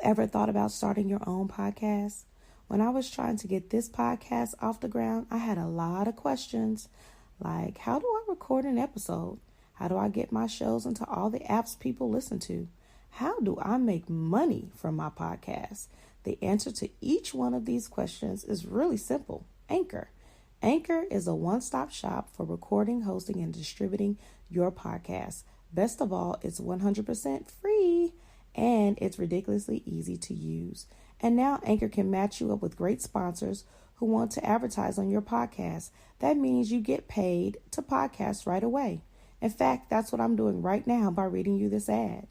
ever thought about starting your own podcast? When I was trying to get this podcast off the ground, I had a lot of questions like, how do I record an episode? How do I get my shows into all the apps people listen to? How do I make money from my podcast? The answer to each one of these questions is really simple. Anchor. Anchor is a one-stop shop for recording, hosting, and distributing your podcast. Best of all, it's 100% free and it's ridiculously easy to use. And now Anchor can match you up with great sponsors who want to advertise on your podcast. That means you get paid to podcast right away. In fact, that's what I'm doing right now by reading you this ad.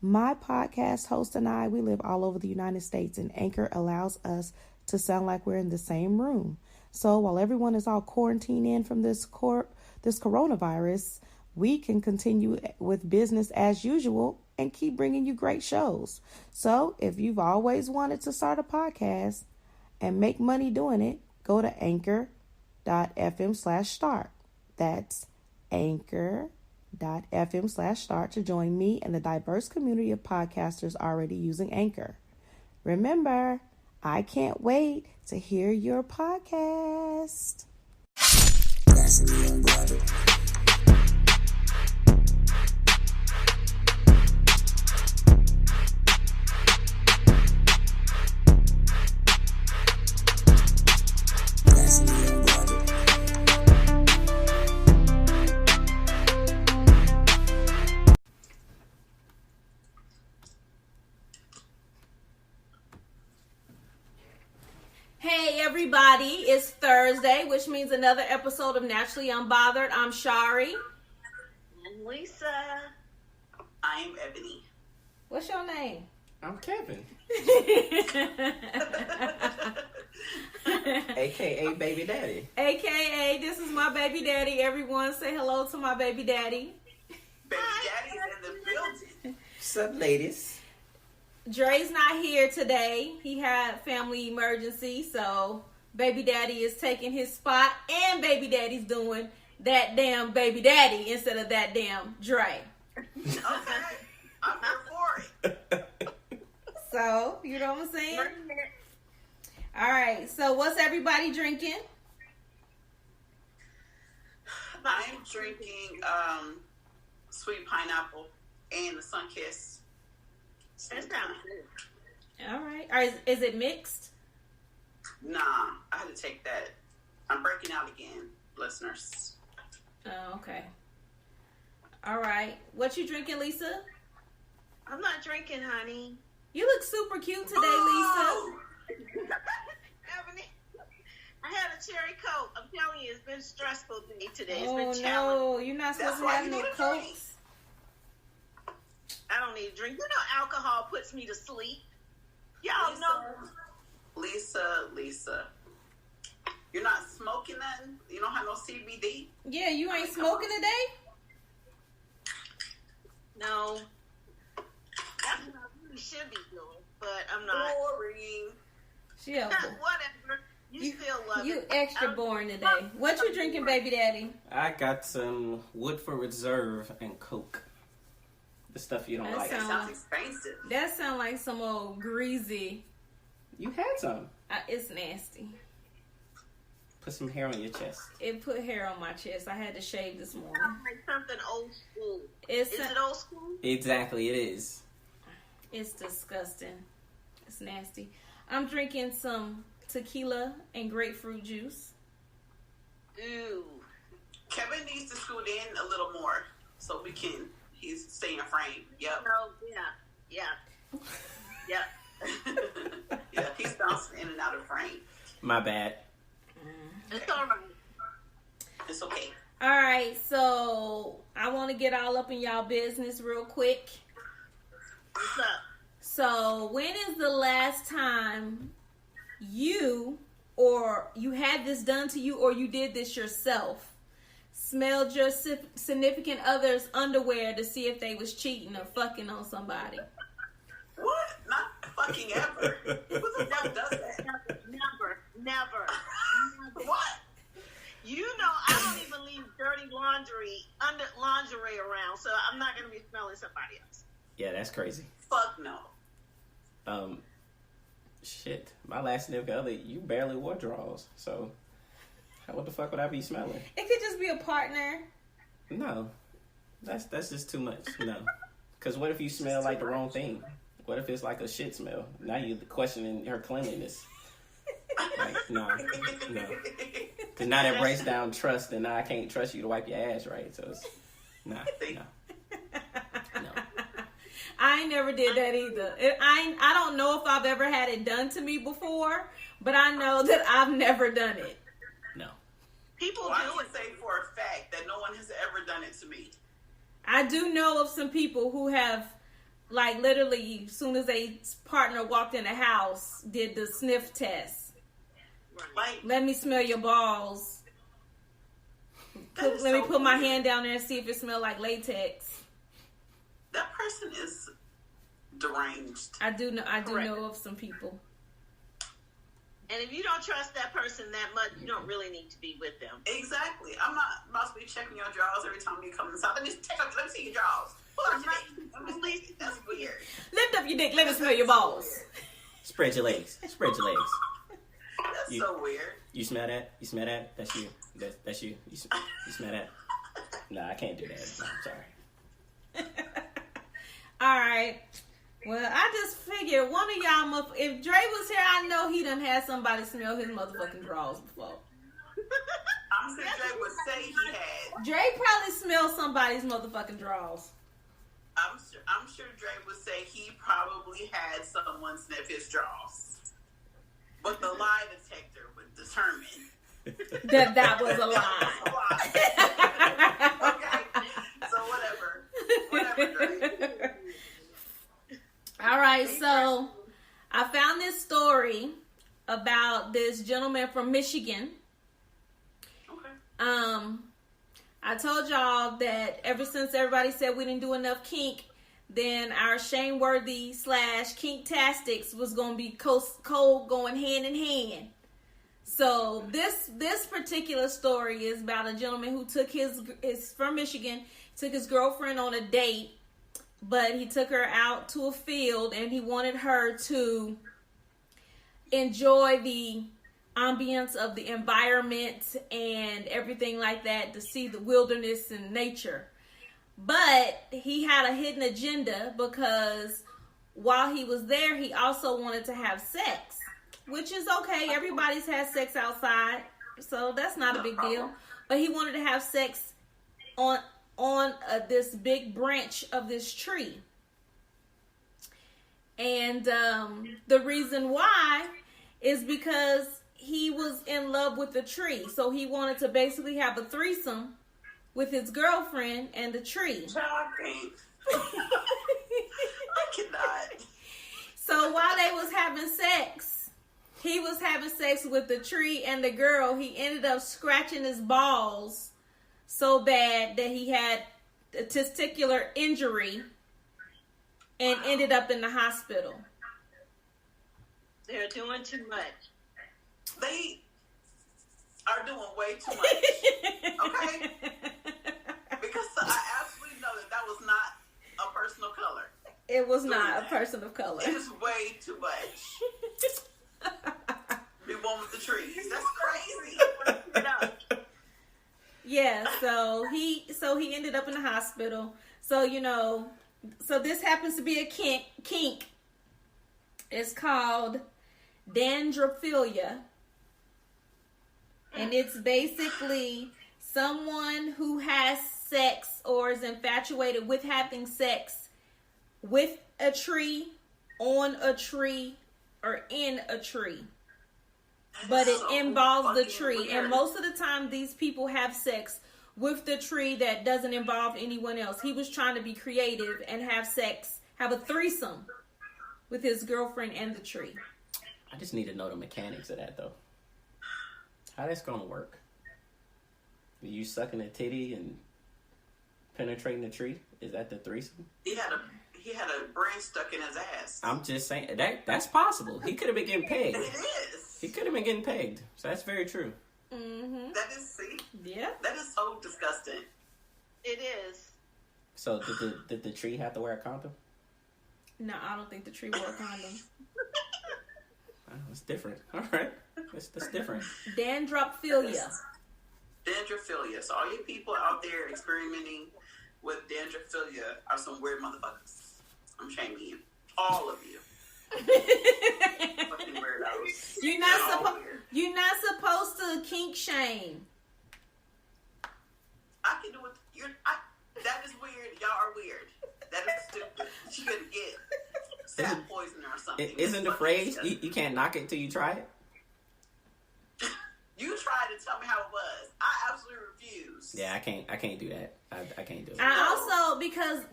My podcast host and I, we live all over the United States, and Anchor allows us to sound like we're in the same room. So while everyone is all quarantined in from this coronavirus, we can continue with business as usual and keep bringing you great shows. So if you've always wanted to start a podcast and make money doing it, go to anchor.fm/start. That's anchor.fm/start to join me and the diverse community of podcasters already using Anchor. Remember, I can't wait to hear your podcast. Naturally Unbothered. Hey everybody, it's Thursday, which means another episode of Naturally Unbothered. I'm Shari. I'm Lisa. I'm Ebony. What's your name? I'm Kevin. AKA Babydaddy. AKA, this is my baby daddy. Everyone say hello to my baby daddy. Baby daddy's in the building. What's up, ladies? Dre's not here today. He had family emergency, so baby daddy is taking his spot, and baby daddy's doing that damn baby daddy instead of that damn Dre. Okay, I'm here for it. So, you know what I'm saying? All right, so what's everybody drinking? I'm drinking sweet pineapple and the sun kiss. That's kind of good. All right. Is it mixed? Nah, I had to take that. I'm breaking out again, listeners. Oh, okay. All right. What you drinking, Lisa? I'm not drinking, honey. You look super cute today, Lisa. Ebony, I had a cherry Coke. I'm telling you, it's been a stressful day today. It's Oh, been challenging. no. You're not supposed to have no Cokes. I don't need to drink. You know alcohol puts me to sleep. Y'all know. Lisa. You're not smoking nothing? You don't have no CBD? Yeah, you ain't smoking today? No. That's what I really should be doing, but I'm not. Boring. Whatever. You still love You it. extra boring today. What you drinking, baby daddy? I got some Woodford Reserve and Coke. The stuff you don't That like. That sounds expensive. That sound like some old greasy. You had some. It's nasty. Put some hair on your chest. It put hair on my chest. I had to shave this morning. Sounds like something old school. Is it old school? Exactly, it is. It's disgusting. It's nasty. I'm drinking some tequila and grapefruit juice. Ooh. Kevin needs to scoot in a little more so we can. He's staying frame. Yep. Oh, yeah. Yeah, he's bouncing in and out of frame. My bad. It's all right. It's okay. All right, so I want to get all up in y'all business real quick. What's up? So when is the last time you had this done to you or you did this yourself? Smelled your significant other's underwear to see if they was cheating or fucking on somebody. What? Not fucking ever. Who the fuck does that? Never. What? You know, I don't even leave dirty lingerie around, so I'm not going to be smelling somebody else. Yeah, that's crazy. Fuck no. Shit. My last significant other, you barely wore drawers. So, what the fuck would I be smelling? It could just be a partner. No. That's just too much. No. Because what if you smell like the wrong thing? What if it's like a shit smell? Now you're questioning her cleanliness. Like, no. Because now that breaks down trust, and now I can't trust you to wipe your ass right. So, it's, no. I ain't never did that either. I don't know if I've ever had it done to me before, but I know that I've never done it. No. People I do can it. say for a fact that no one has ever done it to me. I do know of some people who have, like, literally, as soon as a partner walked in the house, did the sniff test. Like, Let me smell your balls. Let me put my hand down there and see if it smells like latex. that person is deranged. I do know of some people. And if you don't trust that person that much, you don't really need to be with them. Exactly. I'm not about to be checking your drawers every time you come inside. Let me see your drawers. Pull out your dick. That's weird. Lift up your dick. Let me smell your balls. Spread your legs. Spread your legs. That's so weird. You smell that? You smell that? That's you. That's you. You smell that? Nah, I can't do that. No, I'm sorry. All right. Well, I just figured one of y'all, if Dre was here, I know he done had somebody smell his motherfucking drawers before. I'm sure Dre would say he had. Dre probably smelled somebody's motherfucking drawers. I'm sure Dre would say he probably had someone sniff his drawers. But the lie detector would determine That was a lie. Okay. So whatever. Whatever, Dre. All right, so I found this story about this gentleman from Michigan. Okay. I told y'all that ever since everybody said we didn't do enough kink, then our shameworthy / kinktastics was going to be cold going hand in hand. So this particular story is about a gentleman who took is from Michigan, took his girlfriend on a date, but he took her out to a field and he wanted her to enjoy the ambience of the environment and everything like that, to see the wilderness and nature. But he had a hidden agenda, because while he was there, he also wanted to have sex, which is okay. Everybody's had sex outside, so that's not a big deal. But he wanted to have sex on this big branch of this tree. And the reason why is because he was in love with the tree. So he wanted to basically have a threesome with his girlfriend and the tree. I cannot. So while they was having sex, he was having sex with the tree and the girl. He ended up scratching his balls so bad that he had a testicular injury and ended up in the hospital. They're doing too much. They are doing way too much. Okay? Because I absolutely know that was not a person of color. It was not a person of color. It is way too much. The one with the trees. That's crazy. Yeah, so he ended up in the hospital. So, so this happens to be a kink. It's called Dendrophilia. And it's basically someone who has sex or is infatuated with having sex with a tree, on a tree, or in a tree. But it involves the tree. Weird. And most of the time, these people have sex with the tree that doesn't involve anyone else. He was trying to be creative and have a threesome with his girlfriend and the tree. I just need to know the mechanics of that, though. How that's gonna work? You sucking a titty and penetrating the tree? Is that the threesome? He had a branch stuck in his ass. I'm just saying that's possible. He could have been getting pegged. It is. He could have been getting pegged. So that's very true. Mm-hmm. That is, see? Yeah. That is so disgusting. It is. So did the tree have to wear a condom? No, I don't think the tree wore a condom. It's different. All right. That's different. Dendrophilia. Dendrophilia. So all you people out there experimenting with dendrophilia are some weird motherfuckers. I'm shaming you. All of you. Fucking weirdos. You're not supposed to kink shame. I can do it. That is weird. Y'all are weird. That is stupid. She could get sap poisoning or something. Isn't the phrase you can't knock it till you try it? You tried to tell me how it was. I absolutely refuse. Yeah, I can't do that. I can't do it. I also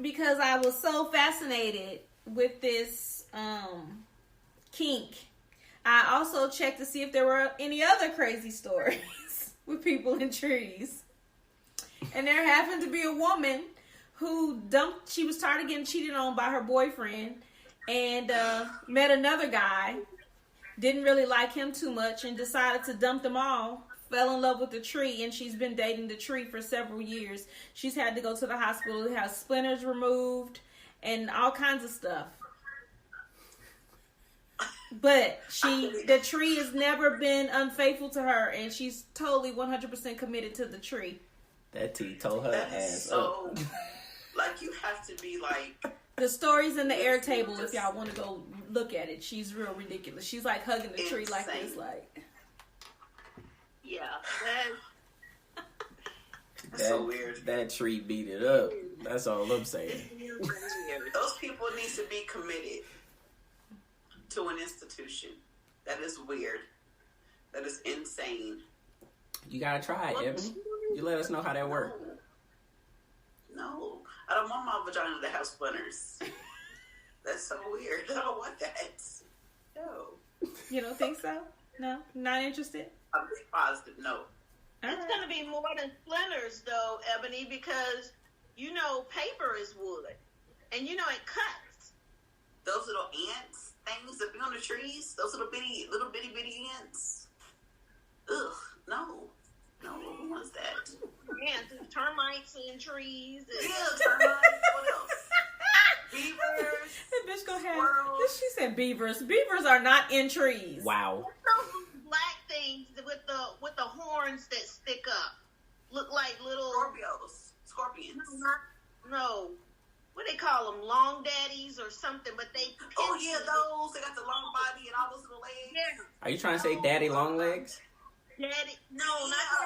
because I was so fascinated with this kink, I also checked to see if there were any other crazy stories with people in trees. And there happened to be a woman who she was tired of getting cheated on by her boyfriend and met another guy, didn't really like him too much and decided to dump them all, fell in love with the tree, and she's been dating the tree for several years. She's had to go to the hospital, have splinters removed and all kinds of stuff. But the tree has never been unfaithful to her, and she's totally 100% committed to the tree. That T told her That ass is so, up. like, you have to be like... The story's in the Airtable if y'all want to go look at it. She's real ridiculous. She's like hugging the tree like this, like... Yeah, that's so weird. That tree beat it up. That's all I'm saying. Those people need to be committed to an institution. That is weird. That is insane. You gotta try it, Ebony. You let us know how that works. No. I don't want my vagina to have splinters. That's so weird. I don't want that. No. You don't think so? No? Not interested? I'm just positive. No. It's going to be more than splinters, though, Ebony, because, you know, paper is wood. And, you know, it cuts. Those little ants, things that be on the trees, those little bitty ants. Ugh, no. No, who wants that? Ants, termites in trees. And... Yeah, termites. What else? Beavers. That bitch gonna have... Squirrels. She said beavers. Beavers are not in trees. Wow. Those black things with the horns that stick up. Look like little... Scorpions. No. What they call them? Long daddies or something, but they... Oh, yeah, those. They got the long body and all those little legs. Yeah. Are you trying to say daddy long legs? Daddy...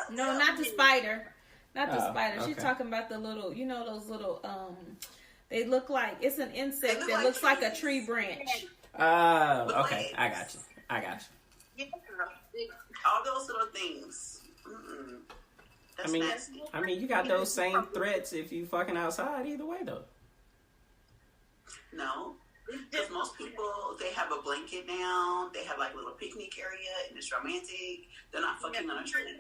No, not the spider. Not the Oh, spider. She's okay. talking about the little, you know, those little, they look like, it's an insect look that like looks like a trees. tree branch. Okay. I got you. Yeah. All those little things. Mm-mm. That's nasty. I mean, you got those same threats if you fucking outside either way, though. No. Because most people, they have a blanket down. They have like a little picnic area and it's romantic. They're not fucking on a tree. On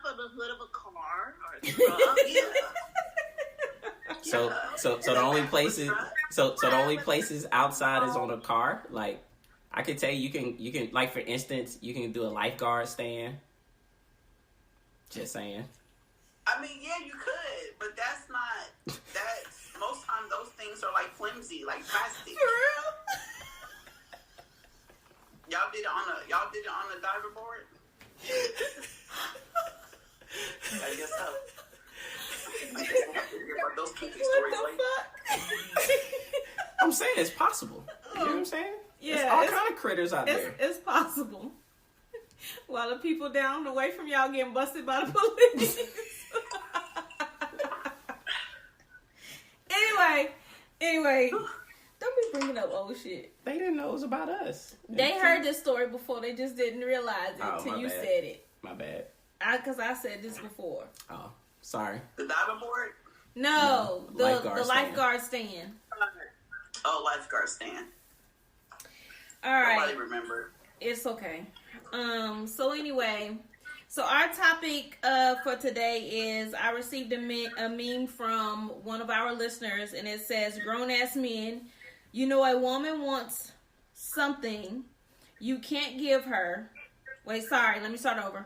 top of the hood of a car or a Yeah. So the only places the only places outside is on a car. Like, I could tell you can like, for instance, you can do a lifeguard stand. Just saying. I mean, yeah, you could, but that's not. Most times those things are like flimsy, like plastic. For real? Y'all did it on the diver board. I guess so. I guess we'll have to hear about those kinky stories What later. the fuck? I'm saying it's possible. You know what I'm saying? Yeah, There's all kind of critters out there. It's possible. While the people down the way from y'all getting busted by the police. Anyway, don't be bringing up old shit. They didn't know it was about us. They heard this story before. They just didn't realize it Oh, until my you bad. said it. My bad. Because I said this before. Oh, sorry. The diver board? No, the lifeguard lifeguard stand. Oh, lifeguard stand. All right. Nobody remember. It's okay. So anyway, so our topic for today is I received a meme from one of our listeners, and it says, grown-ass men, you know a woman wants something you can't give her. Wait, sorry, let me start over.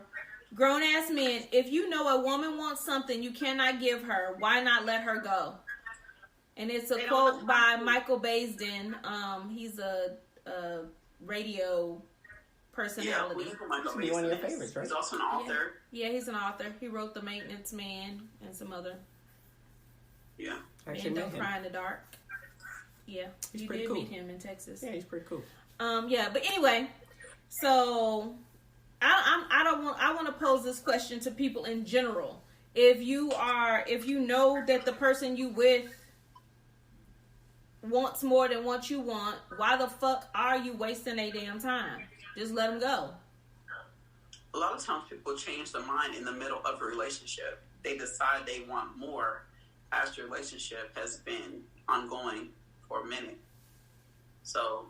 Grown-ass men, if you know a woman wants something you cannot give her, why not let her go? And it's a quote by Michael Baisden. He's a radio personality. Yeah, He's one of your favorites, right? He's also an author. Yeah, he's an author. He wrote The Maintenance Man and some other. Yeah. Men Don't Cry in the Dark. Yeah, he's you pretty did cool. meet him in Texas. Yeah, he's pretty cool. Yeah, but anyway, so I want to pose this question to people in general. If you know that the person you with wants more than what you want, why the fuck are you wasting their damn time? Just let them go. A lot of times people change their mind in the middle of a relationship. They decide they want more as the relationship has been ongoing for a minute. So,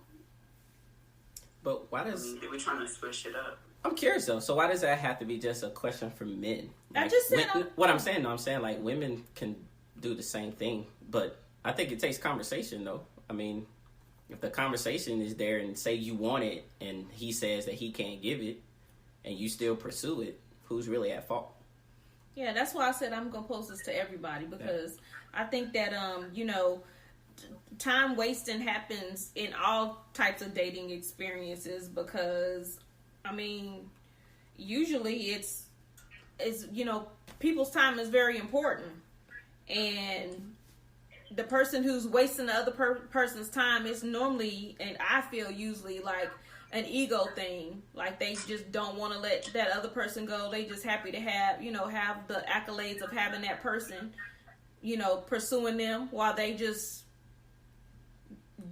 but why does they were trying to switch it up? I'm curious though. So why does that have to be just a question for men? Like, I just said what I'm saying. No, I'm saying like women can do the same thing, but I think it takes conversation though. I mean, if the conversation is there and say you want it and he says that he can't give it and you still pursue it, who's really at fault? Yeah, that's why I said I'm going to post this to everybody because I think that, time wasting happens in all types of dating experiences because, I mean, usually it's people's time is very important. And the person who's wasting the other person's time is normally, and I feel usually like an ego thing. Like they just don't want to let that other person go. They just happy to have the accolades of having that person, pursuing them while they just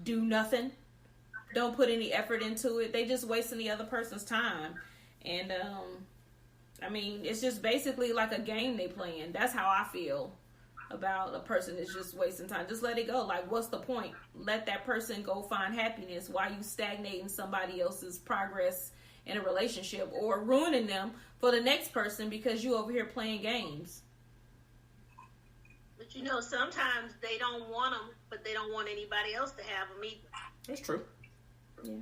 do nothing. Don't put any effort into it. They just wasting the other person's time. And, I mean, it's just basically like a game they playing. That's how I feel about a person that's just wasting time. Just let it go. Like, what's the point? Let that person go find happiness while you stagnating somebody else's progress in a relationship or ruining them for the next person because you over here playing games. But sometimes they don't want them, but they don't want anybody else to have them either. That's true. Yeah.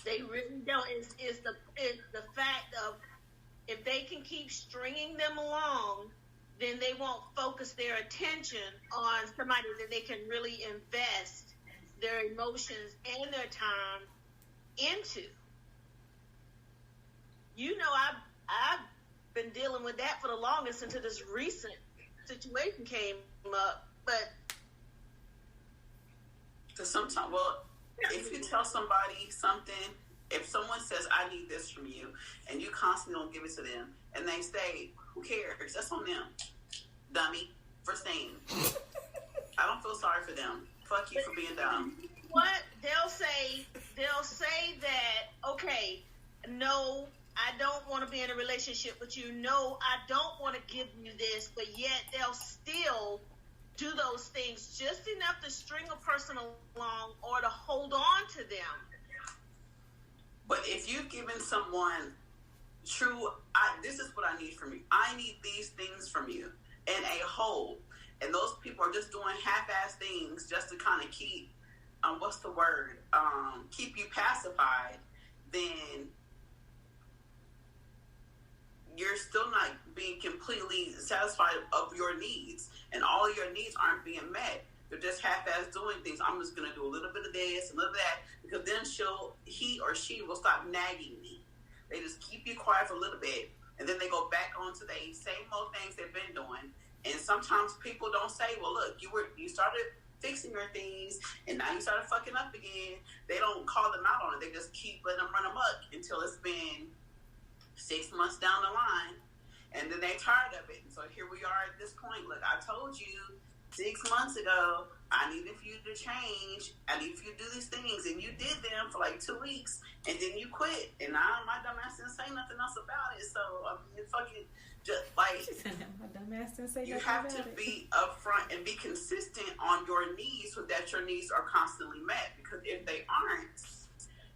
They really don't. It's the fact of if they can keep stringing them along, then they won't focus their attention on somebody that they can really invest their emotions and their time into. I've been dealing with that for the longest until this recent situation came up. But because sometimes, if you tell somebody something, if someone says, I need this from you, and you constantly don't give it to them, and they say, who cares? That's on them. Dummy. For saying. I don't feel sorry for them. Fuck you for being dumb. What? They'll say that, okay, no, I don't want to be in a relationship with you. No, I don't want to give you this, but yet they'll still do those things just enough to string a person along or to hold on to them. But if you've given someone true, this is what I need from you. I need these things from you in a whole. And those people are just doing half-ass things just to kind of keep, keep you pacified, then you're still not being completely satisfied of your needs. And all your needs aren't being met. They're just half-ass doing things. I'm just going to do a little bit of this, a little bit of that, because then he or she will stop nagging me. They just keep you quiet for a little bit, and then they go back onto the same old things they've been doing. And sometimes people don't say, well, look, you started fixing your things, and now you started fucking up again. They don't call them out on it. They just keep letting them run amok until it's been 6 months down the line, and then they're tired of it. And so here we are at this point. Look, I told you 6 months ago, I needed for you to change. I need for you to do these things. And you did them for like 2 weeks. And then you quit. And now my dumb ass didn't say nothing else about it. So, I mean, fucking just like, my dumb ass didn't say you nothing have about to it. be upfront and be consistent on your needs so that your needs are constantly met. Because if they aren't,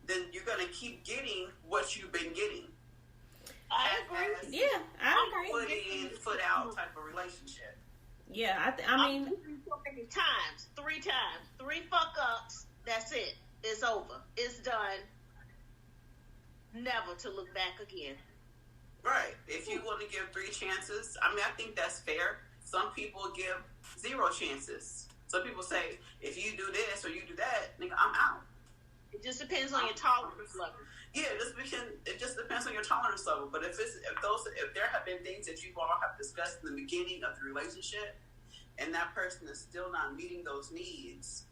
then you're going to keep getting what you've been getting. I agree. Yeah, I agree. Foot in, foot out type of relationship. Yeah, I mean, so many times, 3 times, 3 fuck ups. That's it. It's over. It's done. Never to look back again. Right. If you want to give 3 chances, I mean, I think that's fair. Some people give 0 chances. Some people say, if you do this or you do that, nigga, I'm out. It just depends on your tolerance level. Yeah, it just depends on your tolerance level. But if there have been things that you all have discussed in the beginning of the relationship, and that person is still not meeting those needs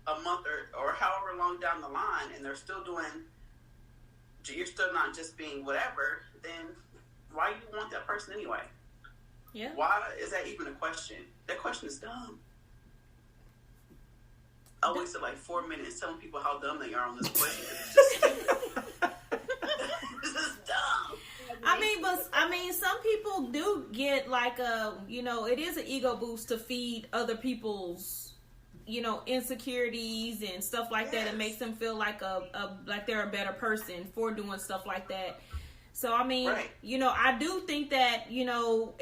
a month or however long down the line, and you're still not just being whatever, then why you want that person anyway? Yeah. Why is that even a question? That question is dumb. I wasted like 4 minutes telling people how dumb they are on this question. This is dumb. I mean, some people do get like it is an ego boost to feed other people's, insecurities and stuff like that. It makes them feel like like they're a better person for doing stuff like that. So, I mean, right. I do think that,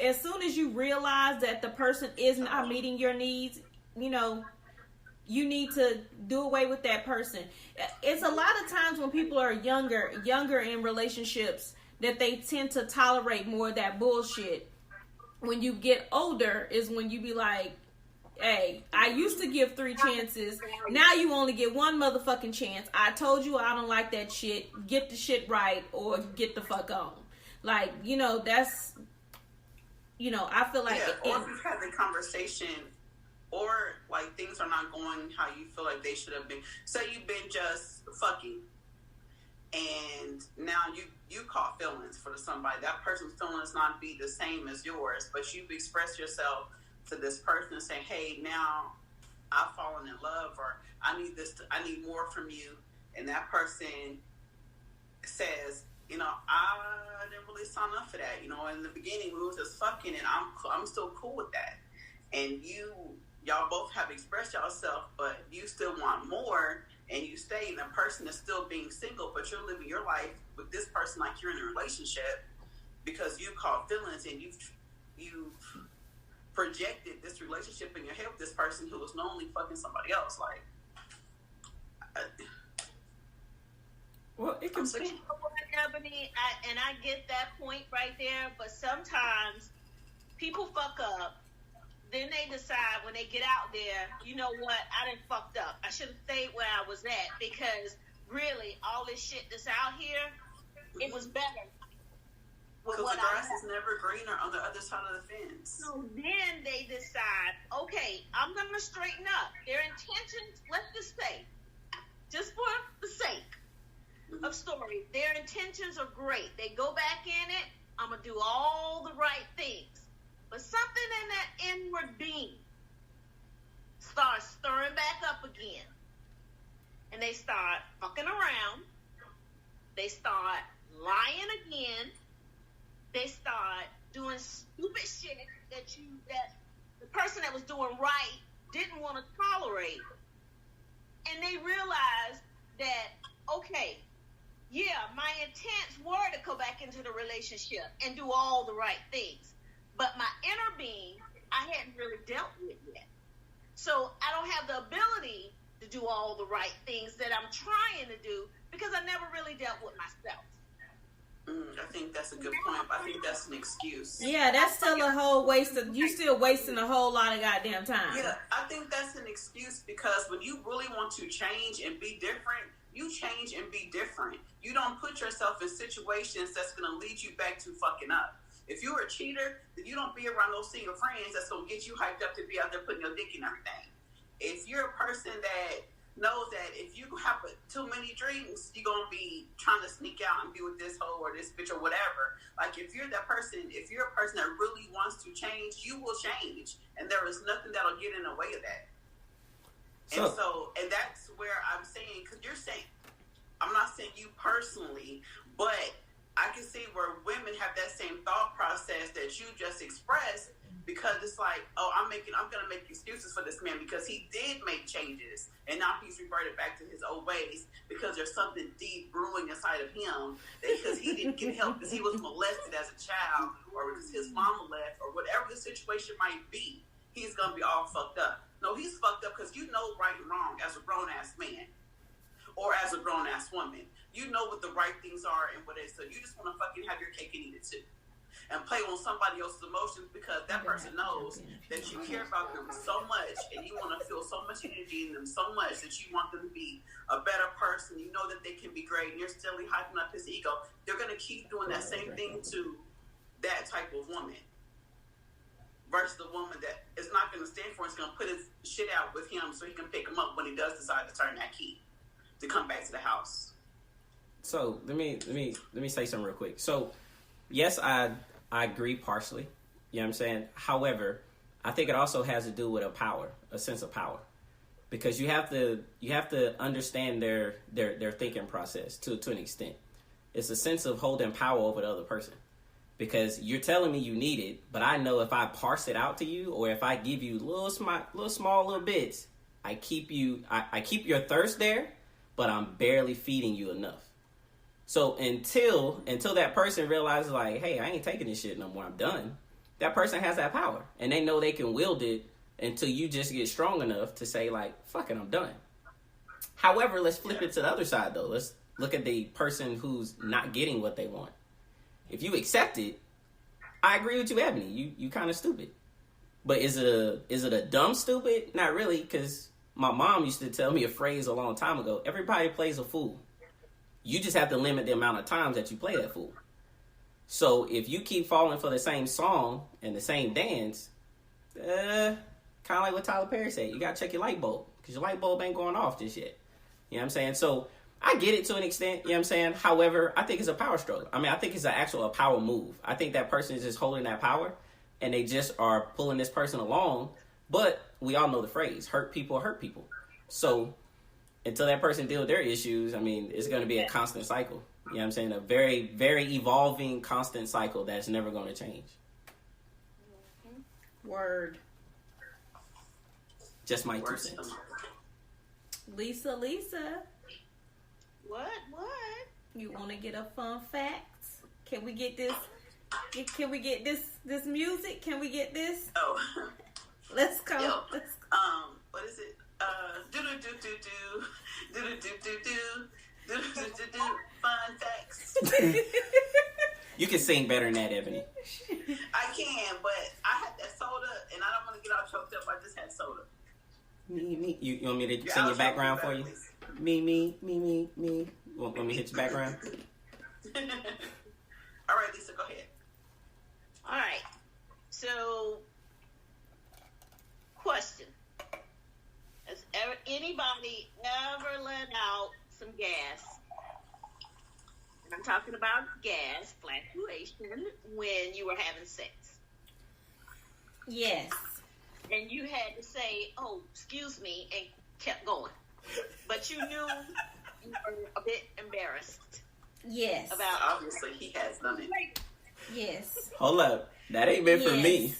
as soon as you realize that the person is not meeting your needs, you need to do away with that person. It's a lot of times when people are younger in relationships that they tend to tolerate more of that bullshit. When you get older is when you be like, hey, I used to give 3 chances. Now you only get 1 motherfucking chance. I told you I don't like that shit. Get the shit right or get the fuck on. Like, that's, I feel like... Yeah, or if you've had the conversation... Or, like, things are not going how you feel like they should have been. Say you've been just fucking, and now you caught feelings for somebody. That person's feelings not be the same as yours, but you've expressed yourself to this person and saying, hey, now I've fallen in love, or I need more from you. And that person says, I didn't really sign up for that. In the beginning, we was just fucking, and I'm still cool with that. And y'all both have expressed yourself, but you still want more, and you stay, and the person is still being single, but you're living your life with this person like you're in a relationship because you caught feelings and you've projected this relationship in your head with this person who was normally fucking somebody else. Like, well, it can be. Ebony, I get that point right there, but sometimes people fuck up. Then they decide when they get out there, you know what, I done fucked up. I should have stayed where I was at because really all this shit that's out here, it was better. Because the grass is never greener on the other side of the fence. So then they decide, okay, I'm going to straighten up. Their intentions, let's just say, just for the sake of story, their intentions are great. They go back in it, I'm going to do all the right things. But something in that inward being starts stirring back up again. And they start fucking around. They start lying again. They start doing stupid shit that the person that was doing right didn't want to tolerate. And they realize that, okay, yeah, my intents were to go back into the relationship and do all the right things. But my inner being, I hadn't really dealt with yet. So I don't have the ability to do all the right things that I'm trying to do because I never really dealt with myself. I think that's a good point. I think that's an excuse. Yeah, that's still a whole waste of... You still wasting a whole lot of goddamn time. Yeah, I think that's an excuse because when you really want to change and be different, you change and be different. You don't put yourself in situations that's going to lead you back to fucking up. If you're a cheater, then you don't be around those single friends that's going to get you hyped up to be out there putting your dick in everything. If you're a person that knows that if you have too many drinks, you're going to be trying to sneak out and be with this hoe or this bitch or whatever. Like, if you're that person, if you're a person that really wants to change, you will change. And there is nothing that'll get in the way of that. And that's where I'm saying, because you're saying, I'm not saying you personally, but I can see where women have that same thought process that you just expressed, because it's like, oh, I'm going to make excuses for this man because he did make changes and now he's reverted back to his old ways because there's something deep brewing inside of him because he didn't get help because he was molested as a child or because his mama left or whatever the situation might be. He's going to be all fucked up. No, he's fucked up because you know right and wrong as a grown-ass man or as a grown-ass woman. You know what the right things are and what it is. So you just want to fucking have your cake and eat it too. and play on somebody else's emotions because that person knows that you care about them so much and you want to feel so much energy in them so much that you want them to be a better person. You know that they can be great and you're still hyping up his ego. They're going to keep doing that same thing to that type of woman versus the woman that is not going to stand for it. Is going to put his shit out with him so he can pick him up when he does decide to turn that key to come back to the house. So let me say something real quick. So yes, I agree partially. You know what I'm saying? However, I think it also has to do with a sense of power. Because you have to understand their thinking process to an extent. It's a sense of holding power over the other person. Because you're telling me you need it, but I know if I parse it out to you or if I give you little small bits, I keep your thirst there, but I'm barely feeding you enough. So until that person realizes, like, hey, I ain't taking this shit no more, I'm done, that person has that power. And they know they can wield it until you just get strong enough to say, like, fuck it, I'm done. However, let's flip it to the other side, though. Let's look at the person who's not getting what they want. If you accept it, I agree with you, Ebony. You kind of stupid. But is it a dumb stupid? Not really, because my mom used to tell me a phrase a long time ago. Everybody plays a fool. You just have to limit the amount of times that you play that fool. So if you keep falling for the same song and the same dance, kind of like what Tyler Perry said, you got to check your light bulb because your light bulb ain't going off just yet. You know what I'm saying? So I get it to an extent, you know what I'm saying? However, I think it's a power struggle. I mean, I think it's a power move. I think that person is just holding that power and they just are pulling this person along. But we all know the phrase, hurt people hurt people. So until that person deal with their issues, I mean, it's going to be a constant cycle. You know what I'm saying? A very, very evolving, constant cycle that's never going to change. Word. Just my 2 cents. Lisa. What? You want to get a fun fact? Can we get this? Can we get this music? Can we get this? Oh. Let's go. Yo, Let's go. What is it? Do fun facts. You can sing better than that, Ebony. I can, but I had that soda, and I don't want to get all choked up. I just had soda. Me. You want me to sing your background for you? Me. Want me to hit your background? All right, Lisa, go ahead. All right. So, question. Has anybody ever let out some gas? And I'm talking about gas, flatulation, when you were having sex. Yes. And you had to say, oh, excuse me, and kept going. But you knew you were a bit embarrassed. Yes. About Obviously, he has done it. Yes. Hold up. That ain't meant for me.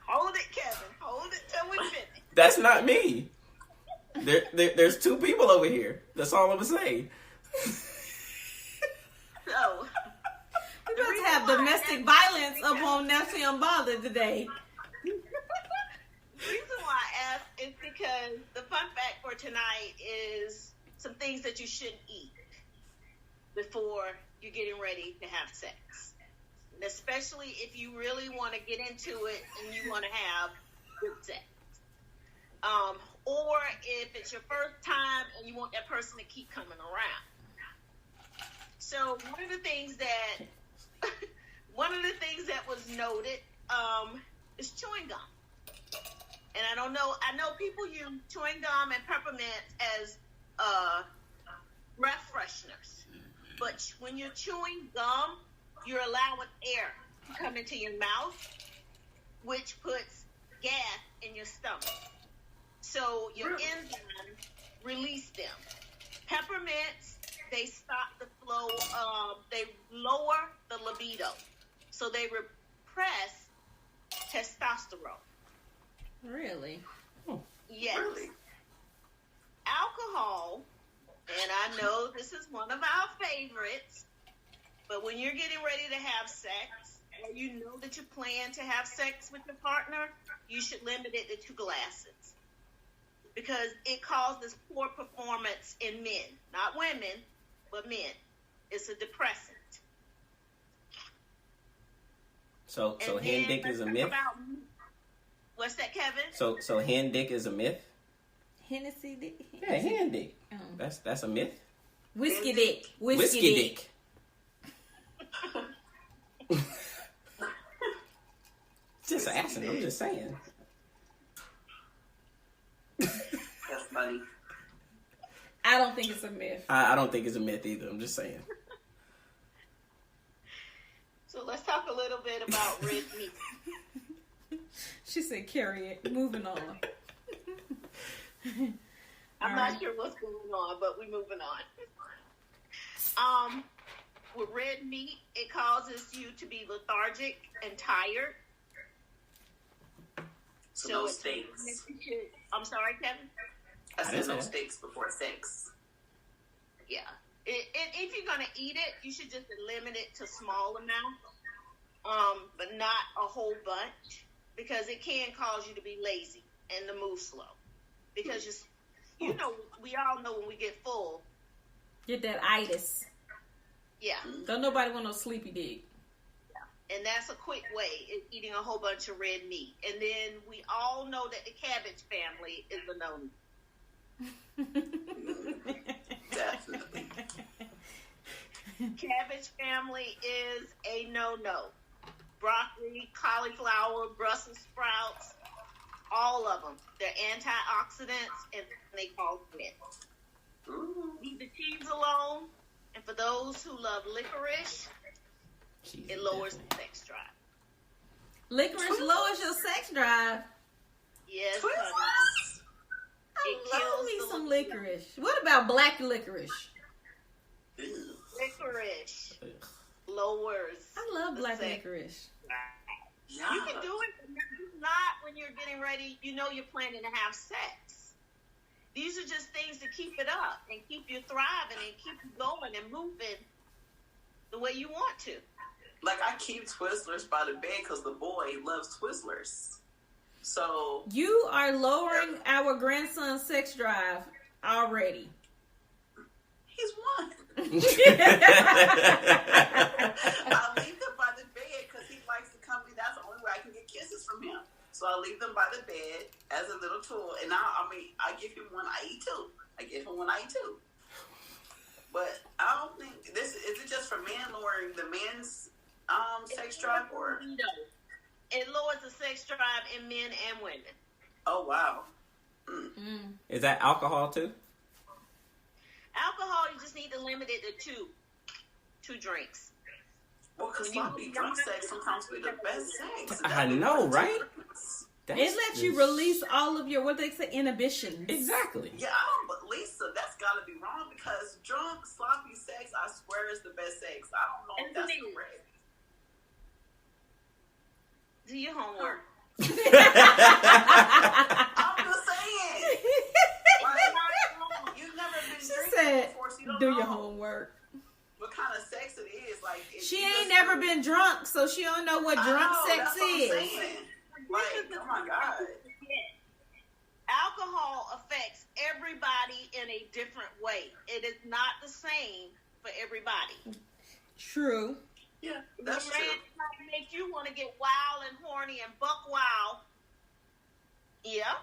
Hold it, Kevin. Hold it till we finish. That's not me. There's 2 people over here. That's all I'm going to say. So, We're about to have domestic violence up on Naturally Unbothered today. The reason why I asked is because the fun fact for tonight is some things that you shouldn't eat before you're getting ready to have sex. And especially if you really want to get into it and you want to have good sex. Or if it's your first time and you want that person to keep coming around. So one of the things that was noted is chewing gum. And I know people use chewing gum and peppermint as breath fresheners. But when you're chewing gum, you're allowing air to come into your mouth, which puts gas in your stomach. So your enzymes release them. Peppermints, they stop the flow, they lower the libido. So they repress testosterone. Really? Yes. Really? Alcohol, and I know this is one of our favorites, but when you're getting ready to have sex, or you know that you plan to have sex with your partner, you should limit it to 2 glasses. Because it causes poor performance in men. Not women, but men. It's a depressant. So hen dick is a myth? What's that, Kevin? So hen dick is a myth? Hennessy dick? Yeah, hen dick. That's a myth? Whiskey dick. Whiskey dick. Just asking. I'm just saying. That's funny. I don't think it's a myth. I don't think it's a myth either. I'm just saying. So let's talk a little bit about red meat. She said carry it. Moving on. I'm not sure what's going on, but we're moving on. With red meat, it causes you to be lethargic and tired. So no steaks. I'm sorry, Kevin? I said no steaks before sex. Yeah. If you're going to eat it, you should just limit it to small amounts, but not a whole bunch, because it can cause you to be lazy and to move slow. Because, you know, we all know when we get full. Get that itis. Yeah. Don't nobody want no sleepy dick. Yeah. And that's a quick way of eating a whole bunch of red meat. And then we all know that the cabbage family is a no. Definitely. Cabbage family is a no-no. Broccoli, cauliflower, Brussels sprouts, all of them. They're antioxidants, and they cause mint. Leave the cheese alone. And for those who love licorice, it lowers the sex drive. Licorice lowers your sex drive. Yes, Twizzlers? I love me some licorice. What about black licorice? Licorice lowers. I love black sex. licorice. Yeah. You can do it, but not when you're getting ready. You know you're planning to have sex. These are just things to keep it up and keep you thriving and keep you going and moving the way you want to. Like, I keep Twizzlers by the bed because the boy loves Twizzlers. So You are lowering our grandson's sex drive already. he's one. I leave them by the bed because he likes the company. That's the only way I can get kisses from him. So I leave them by the bed as a little tool. And now, I give him one. I eat two. But I don't think is it just for men, lowering the men's sex drive, or it lowers the sex drive in men and women. oh wow. Is that alcohol too? Alcohol, you just need to limit it to two drinks. Well, because sloppy drunk sex sometimes be the best sex. I know, right? It lets you release all of your, what they say, inhibitions. Exactly. Yeah, but Lisa, that's got to be wrong, because drunk, sloppy sex, I swear, is the best sex. I don't know if that's correct. Do your homework. I'm just saying. You've never been She drinking said, before, so you don't do know your homework. what kind of sex it is. Like, She ain't never been drunk, so she don't know what drunk sex is. Like, oh my God. Alcohol affects everybody in a different way. It is not the same for everybody. True. Yeah, that's the true. man trying to make you want to get wild and horny and buck wild. Yeah.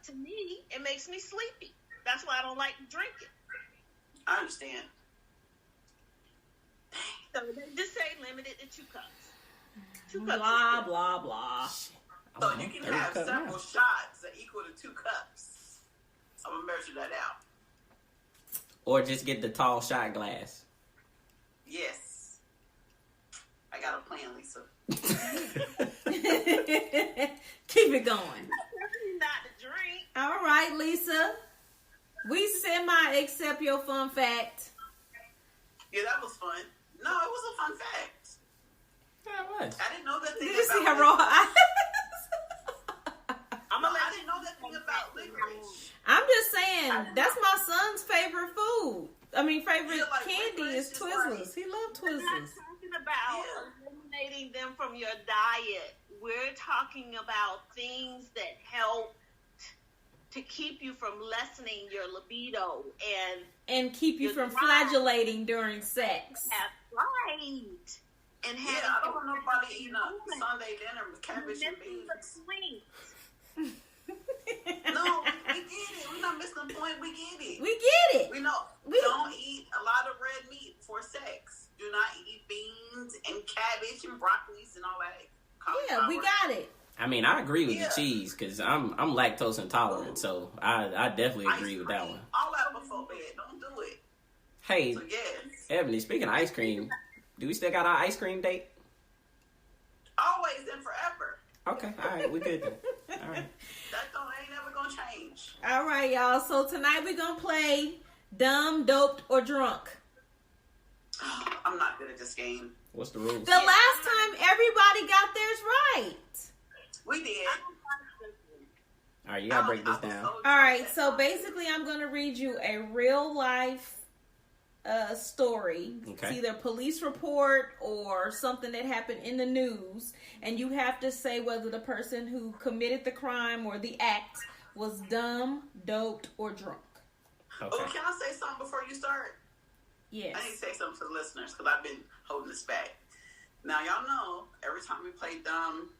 To me, it makes me sleepy. That's why I don't like drinking. I understand. So they just say limit it to 2 cups. 2 cups. Blah, blah, blah. So you can have several shots that equal to 2 cups. I'm going to measure that out. Or just get the tall shot glass. Yes. I got a plan, Lisa. Keep it going. Not to drink. All right, Lisa. We semi-accept your fun fact. Yeah, that was fun. No, it was a fun fact. Yeah, it was. I didn't know that thing Did you see about her raw eyes? I didn't know that thing about licorice. I'm just saying, that's my son's favorite food. Favorite Yeah, like candy is licorice is Twizzlers. like- He loves We're not Twizzlers. talking about eliminating them from your diet. We're talking about things that help to keep you from lessening your libido and keep you from flagellating during sex. That's right. And I don't want nobody eating a Sunday dinner with cabbage and beans. No, we get it. We're not missing the point. We get it. We get it. We know. Don't eat a lot of red meat for sex. Do not eat beans and cabbage and broccoli and all that. Yeah, we got it. I mean, I agree with the cheese because I'm lactose intolerant, so I definitely agree with that one. All that before bed. Don't do it. Hey, so, yes. Ebony, speaking of ice cream, do we still got our ice cream date? Always and forever. Okay, all right, we good then. All right. That ain't never gonna change. All right, y'all. So tonight we're gonna play Dumb, Doped, or Drunk. I'm not good at this game. What's the rules? The last time everybody got theirs right. We did. All right, you gotta break this down. All right, so basically I'm gonna read you a real life story. Okay. It's either a police report or something that happened in the news, and you have to say whether the person who committed the crime or the act was dumb, doped, or drunk. Okay. Oh, can I say something before you start? Yes. I need to say something to the listeners because I've been holding this back. Now, y'all know every time we play dumb,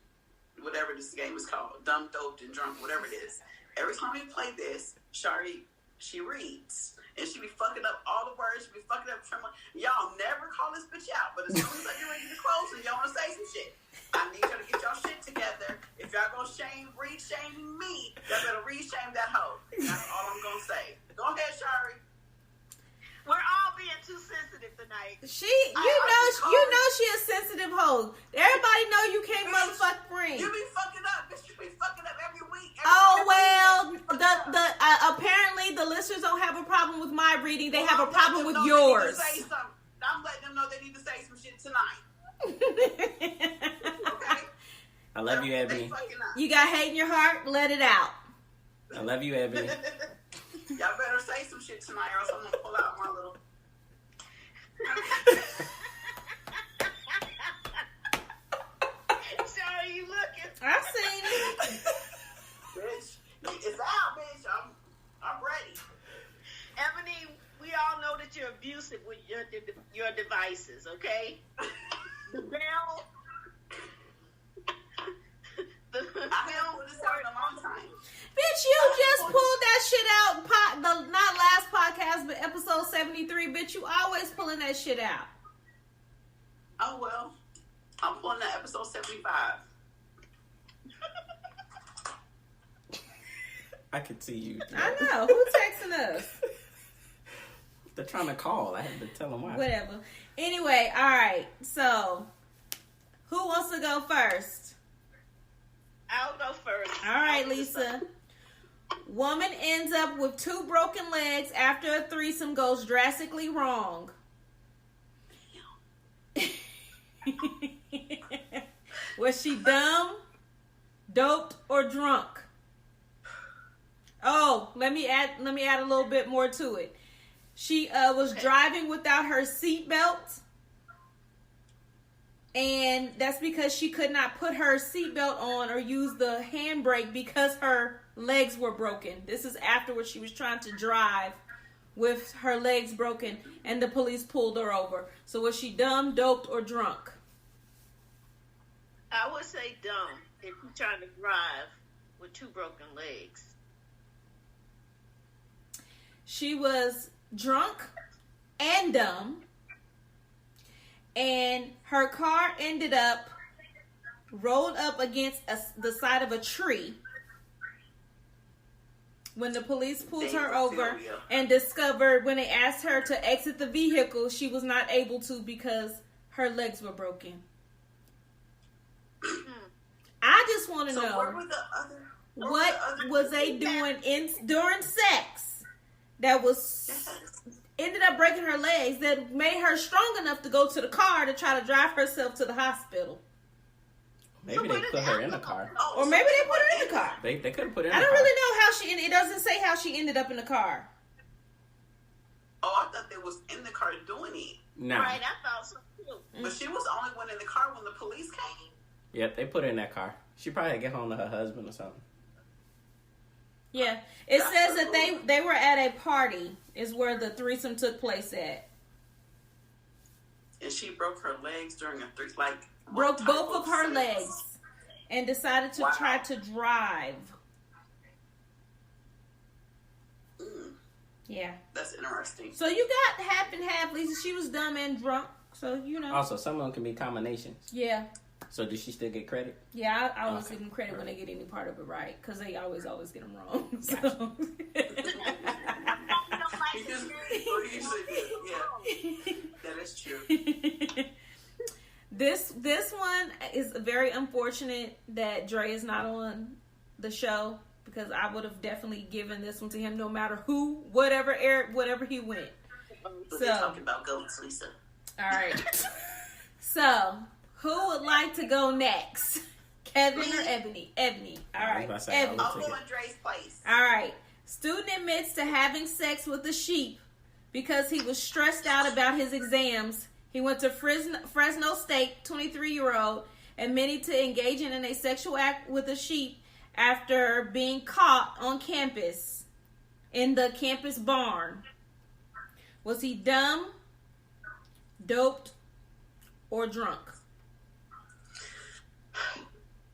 whatever this game is called, dumb, doped, and drunk, whatever it is, every time we play this, Shari, she reads. And she be fucking up all the words. She be fucking up. Y'all never call this bitch out. But as soon as I get ready to close and y'all want to say some shit, I need y'all to get y'all shit together. If y'all gonna re-shame me, y'all better re-shame that hoe. That's all I'm gonna say. Go ahead, Shari. We're all being too sensitive tonight. You know she a sensitive hoe. Everybody know you can't motherfucking bring. You be fucking up, bitch. You be fucking up every week. Apparently the listeners don't have a problem with my reading. They have a problem with yours. yours. I'm letting them know they need to say some shit tonight. Okay? I love you, Ebony. You got hate in your heart? Let it out. I love you, Ebony. Y'all better say some shit tonight or else I'm gonna pull out my little... Sorry, you looking. I seen it. Bitch, it's out, bitch. I'm ready. Ebony, we all know that you're abusive with your devices, okay? The bell... I haven't put this out in a long time. Bitch, you just pulled that shit out. Not last podcast, but episode 73. Bitch, you always pulling that shit out. Oh, well. I'm pulling that episode 75. I could see you. I know. Who's texting us? They're trying to call. I had to tell them why. Whatever. Anyway, all right. So, who wants to go first? I'll go first. All right, Lisa. Woman ends up with 2 broken legs after a threesome goes drastically wrong. Was she dumb, doped, or drunk? Oh, let me add a little bit more to it. She was driving without her seatbelt. And that's because she could not put her seatbelt on or use the handbrake because her legs were broken. This is afterwards she was trying to drive with her legs broken and the police pulled her over. So was she dumb, doped, or drunk? I would say dumb if you're trying to drive with 2 broken legs. She was drunk and dumb. And her car ended up rolled up against the side of a tree when the police pulled her over and discovered when they asked her to exit the vehicle, she was not able to because her legs were broken. I just want to know what was they doing during sex that was... ended up breaking her legs that made her strong enough to go to the car to try to drive herself to the hospital. Maybe they put her in the car. Or maybe they put her in the car. They could have put her in the car. I don't really know how she ended. It doesn't say how she ended up in the car. Oh, I thought they was in the car doing it. Nah. Right, I thought so too. But she was the only one in the car when the police came. Yep, they put her in that car. She probably had to get home to her husband or something. Yeah. It says that they were at a party is where the threesome took place at. And she broke her legs during a threesome. Broke both of her legs and decided to try to drive. Yeah. That's interesting. So you got half and half, Lisa. She was dumb and drunk. So, you know. Also, some of them can be combinations. Yeah. So does she still get credit? Yeah, I always give them credit when they get any part of it right. Because they always get them wrong. So. Yeah. That is true. This one is very unfortunate that Dre is not on the show. Because I would have definitely given this one to him no matter who, whatever he went. But they're talking about goats, Lisa. All right. So, who would like to go next? Kevin or Ebony? Ebony. All right. Ebony. I'll go in Dre's place. All right. Student admits to having sex with a sheep because he was stressed out about his exams. He went to Fresno State, 23-year-old, admitting to engaging in a sexual act with a sheep after being caught on campus in the campus barn. Was he dumb, doped, or drunk?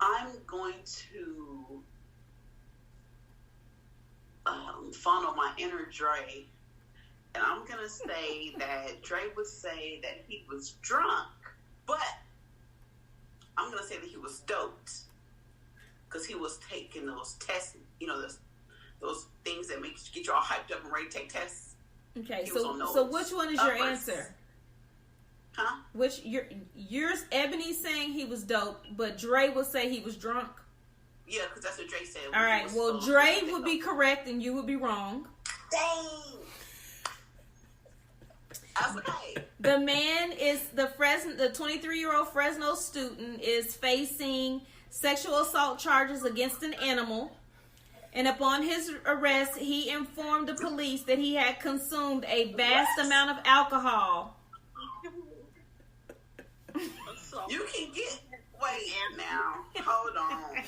I'm going to funnel my inner Dre, and I'm going to say that Dre would say that he was drunk, but I'm going to say that he was doped. Because he was taking those tests, those things that get you all hyped up and ready to take tests. Okay, so which one is your answer? Huh? Yours, Ebony's saying he was dope, but Dre will say he was drunk. Yeah, because that's what Dre said. All right, well, Dre would be correct and you would be wrong. Dang. That's okay. The man is the 23-year-old Fresno student is facing sexual assault charges against an animal, and upon his arrest, he informed the police that he had consumed a vast amount of alcohol. You can wait now. Hold on.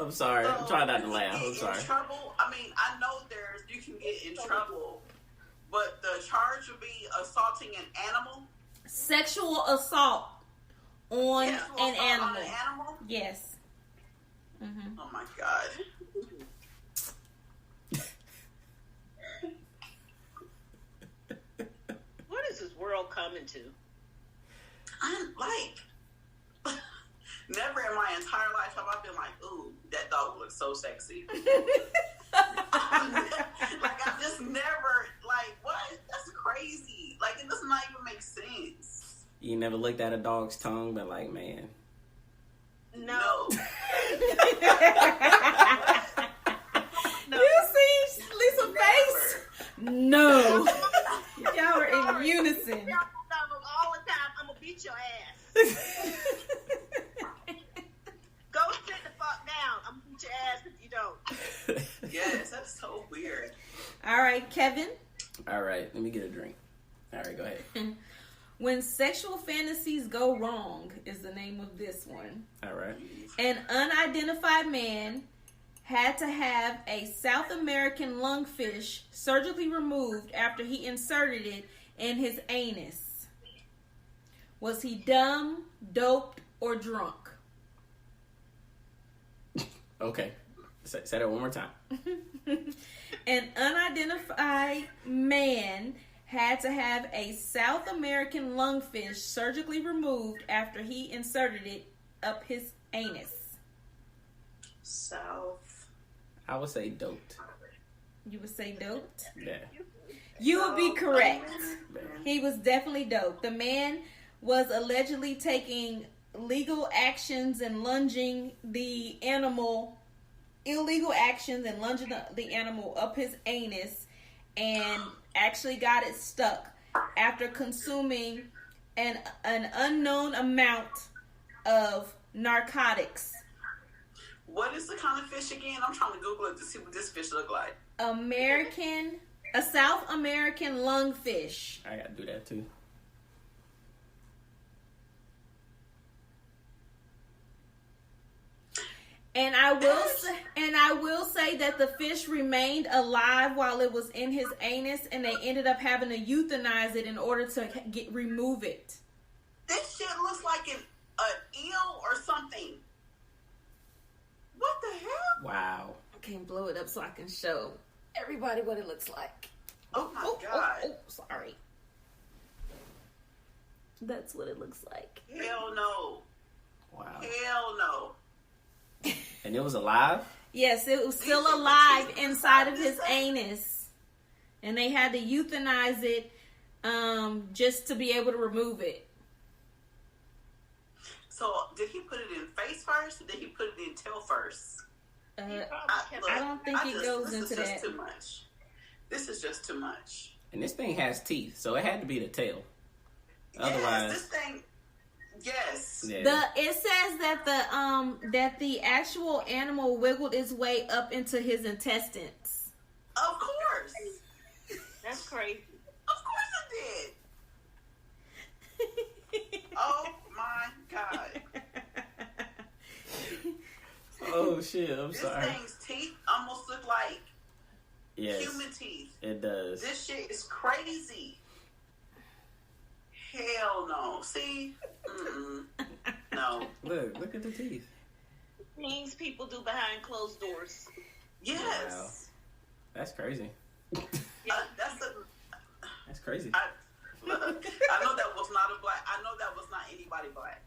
I'm sorry. I'm trying not to laugh. I'm sorry. Trouble. I mean, I know you can get in trouble, but the charge would be assaulting an animal. Sexual assault. On an animal. Yes. Mm-hmm. Oh my God. What is this world coming to? I'm never in my entire life have I been like, ooh, that dog looks so sexy. I've just never, what? That's crazy. It does not even make sense. You never looked at a dog's tongue, but man. No. You see Lisa's face? No. Y'all are in unison. All the time, I'm gonna beat your ass. Go sit the fuck down. I'm gonna beat your ass if you don't. Yes, that's so weird. All right, Kevin. All right, let me get a drink. All right, go ahead. When Sexual Fantasies Go Wrong is the name of this one. All right. An unidentified man had to have a South American lungfish surgically removed after he inserted it in his anus. Was he dumb, doped, or drunk? Okay. Say that one more time. An unidentified man had to have a South American lungfish surgically removed after he inserted it up his anus. South. I would say doped. You would say doped? Yeah. You would be correct. Yeah. He was definitely doped. The man was allegedly taking illegal actions and lunging the animal up his anus and actually got it stuck after consuming an unknown amount of narcotics. What is the kind of fish again? I'm trying to Google it to see what this fish look like. A South American lungfish. I gotta do that too. And I will say that the fish remained alive while it was in his anus, and they ended up having to euthanize it in order to remove it. This shit looks like an eel or something. What the hell? Wow. I can blow it up so I can show everybody what it looks like. Oh my God. Oh, sorry. That's what it looks like. Hell no. Wow. Hell no. And it was alive? Yes, it was still alive inside of his anus. And they had to euthanize it just to be able to remove it. So, did he put it in face first, or did he put it in tail first? I don't think it goes into that. This is just too much. This is just too much. And this thing has teeth, so it had to be the tail. Yes, Otherwise, this thing. Yes. Yeah. It says that the actual animal wiggled its way up into his intestines. Of course. That's crazy. Of course it did. Oh my God. Oh shit, I'm This sorry. thing's teeth almost look like Yes, human teeth. it does. This shit is crazy. Hell no. See? Mm-mm. No. Look at the teeth. Things people do behind closed doors. Yes. Wow. That's crazy. That's crazy. I know that was not a black. I know that was not anybody black.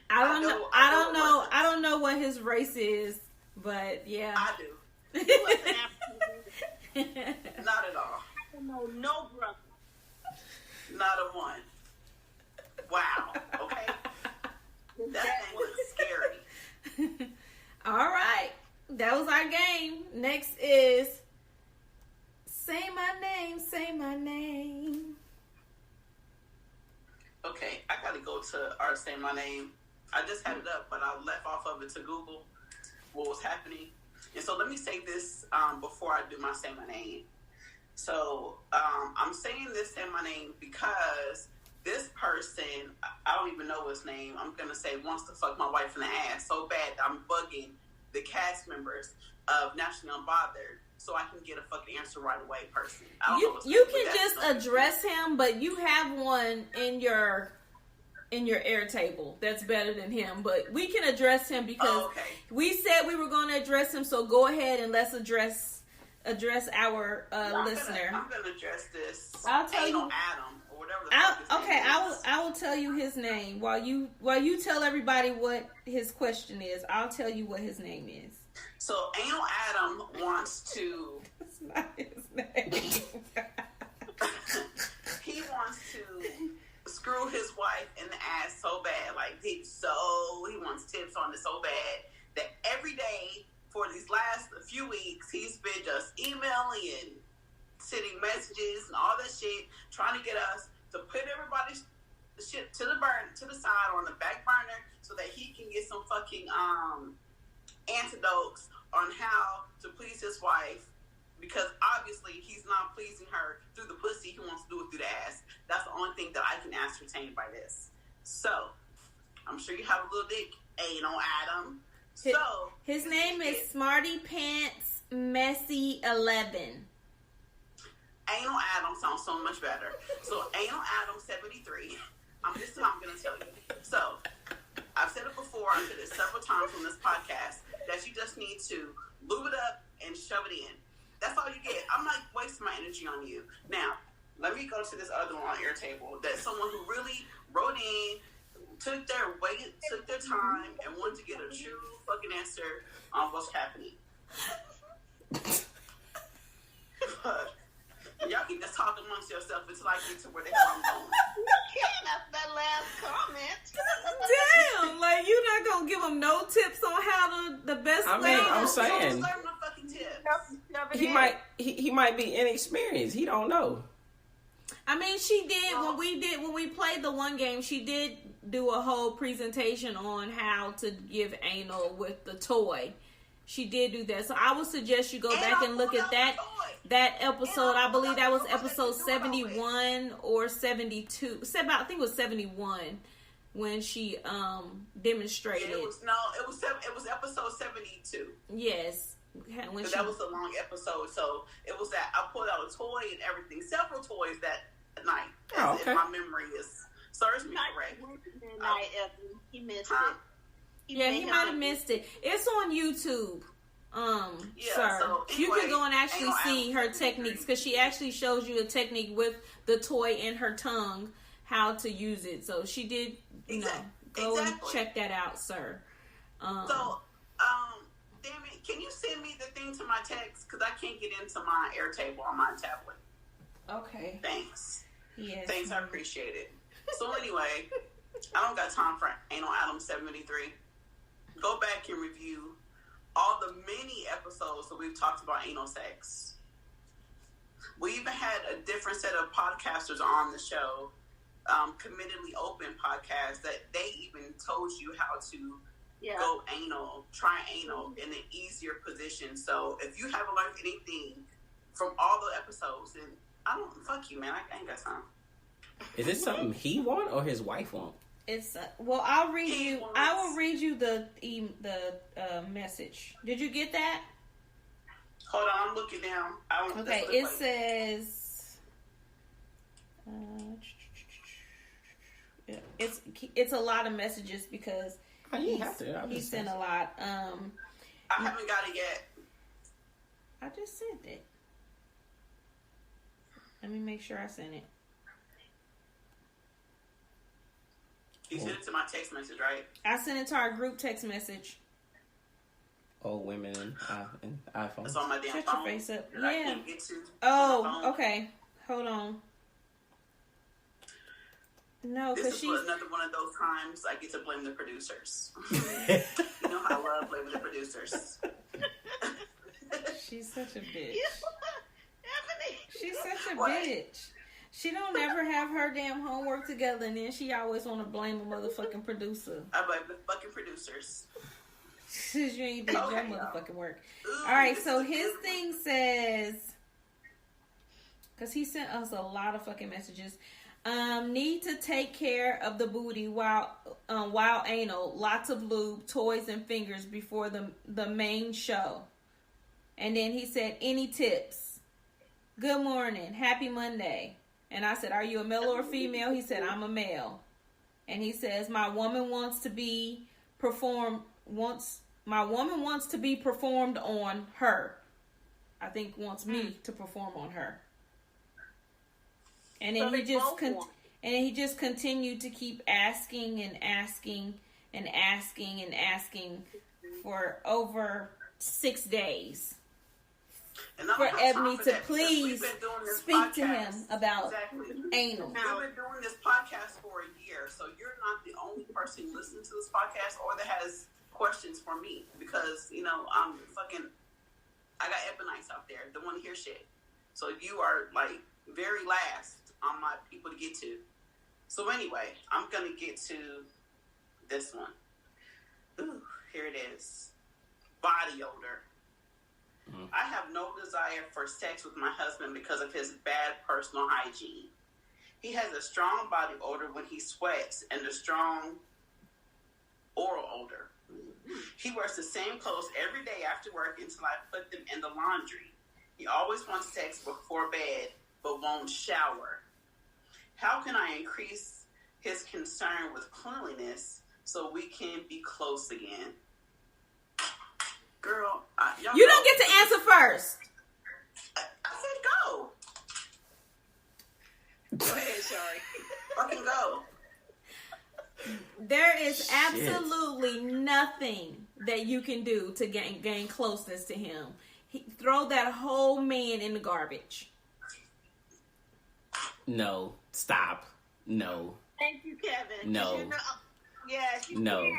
I don't know what his race is, but yeah. I do. He wasn't Not at all. no brother. Not a one. Wow. Okay. That thing was scary. All right. That was our game. Next is Say My Name, Say My Name. Okay, I gotta go to our Say My Name. I just had it up, but I left off of it to Google what was happening. And so let me say this before I do my Say My Name. So I'm saying this Say My Name because this person, I don't even know his name, I'm going to say wants to fuck my wife in the ass so bad that I'm bugging the cast members of Naturally Unbothered so I can get a fucking answer right away person. You can just address him, but you have one in your air table that's better than him. But we can address him because we said we were going to address him. So go ahead and let's address our listener. I'm gonna address this. I'll tell you. Adam or whatever. I will tell you his name while you tell everybody what his question is. I'll tell you what his name is. So Anal Adam wants to. That's not his name. He wants to screw his wife in the ass so bad, like he wants tips on it so bad that every day for these last few weeks he's been just emailing and sending messages and all that shit, trying to get us to put everybody's shit to the side or on the back burner so that he can get some fucking antidotes on how to please his wife, because obviously he's not pleasing her through the pussy, he wants to do it through the ass. That's the only thing that I can ascertain by this. So I'm sure you have a little dick, Anal Adam. So his name is Smarty Pants Messy 11. Anal Adam sounds so much better. So Anal Adam 73. This is what I'm going to tell you. So I've said it before. I've said it several times on this podcast that you just need to lube it up and shove it in. That's all you get. I'm not wasting my energy on you. Now, let me go to this other one on Airtable. That's someone who really wrote in, took their time, and wanted to get a true fucking answer on what's happening. Y'all can just talk amongst yourself until I get to where the hell I'm going. That's that last comment. Damn, like you're not gonna give him no tips on how the best way. I mean, I'm saying Fucking tips. he might be inexperienced. He don't know. I mean, she did when we played the one game. She did do a whole presentation on how to give anal with the toy. She did do that, so I would suggest you go back and look at that episode. I believe that was episode 71 or 72. I think it was 71. when she demonstrated. Yeah, it was episode 72. Yes. When that was a long episode, so it was that I pulled out a toy and everything, several toys that night. Oh, okay. If my memory serves me correct. He missed it. He might have missed it. It's on YouTube. Sir, so anyway, you can go and actually see her techniques, because she actually shows you a technique with the toy in her tongue, how to use it. So she did, go and check that out, sir. Damn it, can you send me the thing to my text? Because I can't get into my Airtable on my tablet. Okay. Thanks. Yes. Thanks, I appreciate it. So anyway, I don't got time for Anal Adam 73. Go back and review all the many episodes that we've talked about anal sex. We even had a different set of podcasters on the show, Committedly Open podcast, that they even told you how to go anal, try anal in an easier position. So if you haven't learned anything from all the episodes, then fuck you, man. I ain't got time. Is this something he want or his wife want? It's I'll read you. I will read you the message. Did you get that? Hold on, I'm looking down. Okay, it says. It's a lot of messages because he sent a lot. I haven't got it yet. I just sent it. Let me make sure I sent it. You sent it to my text message, right? I sent it to our group text message. Old women and iPhone. It's on my damn Shut phone. your face up. Yeah. I can't get to Okay. Hold on. No, because this is another one of those times I get to blame the producers. You know how I love blaming the producers. She's such a bitch. She's such a bitch. She don't ever have her damn homework together, and then she always want to blame a motherfucking producer. I blame the fucking producers. Since you ain't did your motherfucking work. Ooh, all right, so his thing says, because he sent us a lot of fucking messages. Need to take care of the booty while anal. Lots of lube, toys, and fingers before the main show. And then he said, any tips? Good morning. Happy Monday. And I said, are you a male or a female? He said, I'm a male. And he says, my woman wants to be performed on her. I think wants me to perform on her. And then he just continued to keep asking and asking and asking and asking for over 6 days. For Ebony to please speak to him about anal. We've been doing this podcast for a year, so you're not the only person listening to this podcast or that has questions for me, because I got Ebonites out there that want to hear shit. So you are like very last on my people to get to. So anyway, I'm gonna get to this one. Ooh, here it is. Body odor. I have no desire for sex with my husband because of his bad personal hygiene. He has a strong body odor when he sweats and a strong oral odor. He wears the same clothes every day after work until I put them in the laundry. He always wants sex before bed but won't shower. How can I increase his concern with cleanliness so we can be close again? Girl, you don't get to answer first. I said go. Go ahead, Shari. Fucking go. There is absolutely nothing that you can do to gain closeness to him. Throw that whole man in the garbage. No. Stop. No. Thank you, Kevin. No. Yes. No.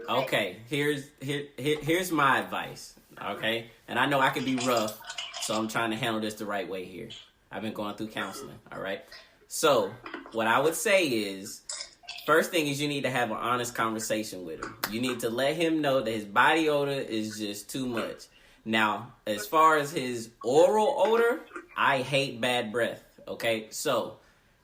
Okay. Here's my advice. Okay, and I know I can be rough, so I'm trying to handle this the right way here. I've been going through counseling. All right. So what I would say is, first thing is you need to have an honest conversation with him. You need to let him know that his body odor is just too much. Now, as far as his oral odor, I hate bad breath. Okay, so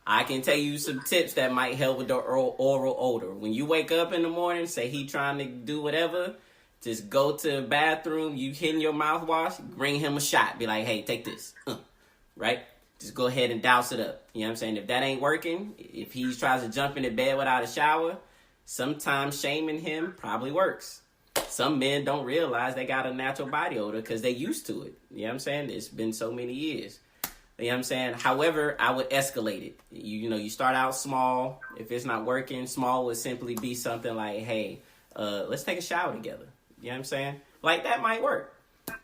I can tell you some tips that might help with the oral odor. When you wake up in the morning, say he trying to do whatever, just go to the bathroom, you hitting your mouthwash, bring him a shot. Be like, hey, take this. Right? Just go ahead and douse it up. You know what I'm saying? If that ain't working, if he tries to jump into bed without a shower, sometimes shaming him probably works. Some men don't realize they got a natural body odor because they used to it. You know what I'm saying? It's been so many years. You know what I'm saying? However, I would escalate it. You know, you start out small. If it's not working, small would simply be something like, hey, let's take a shower together. You know what I'm saying? Like, that might work.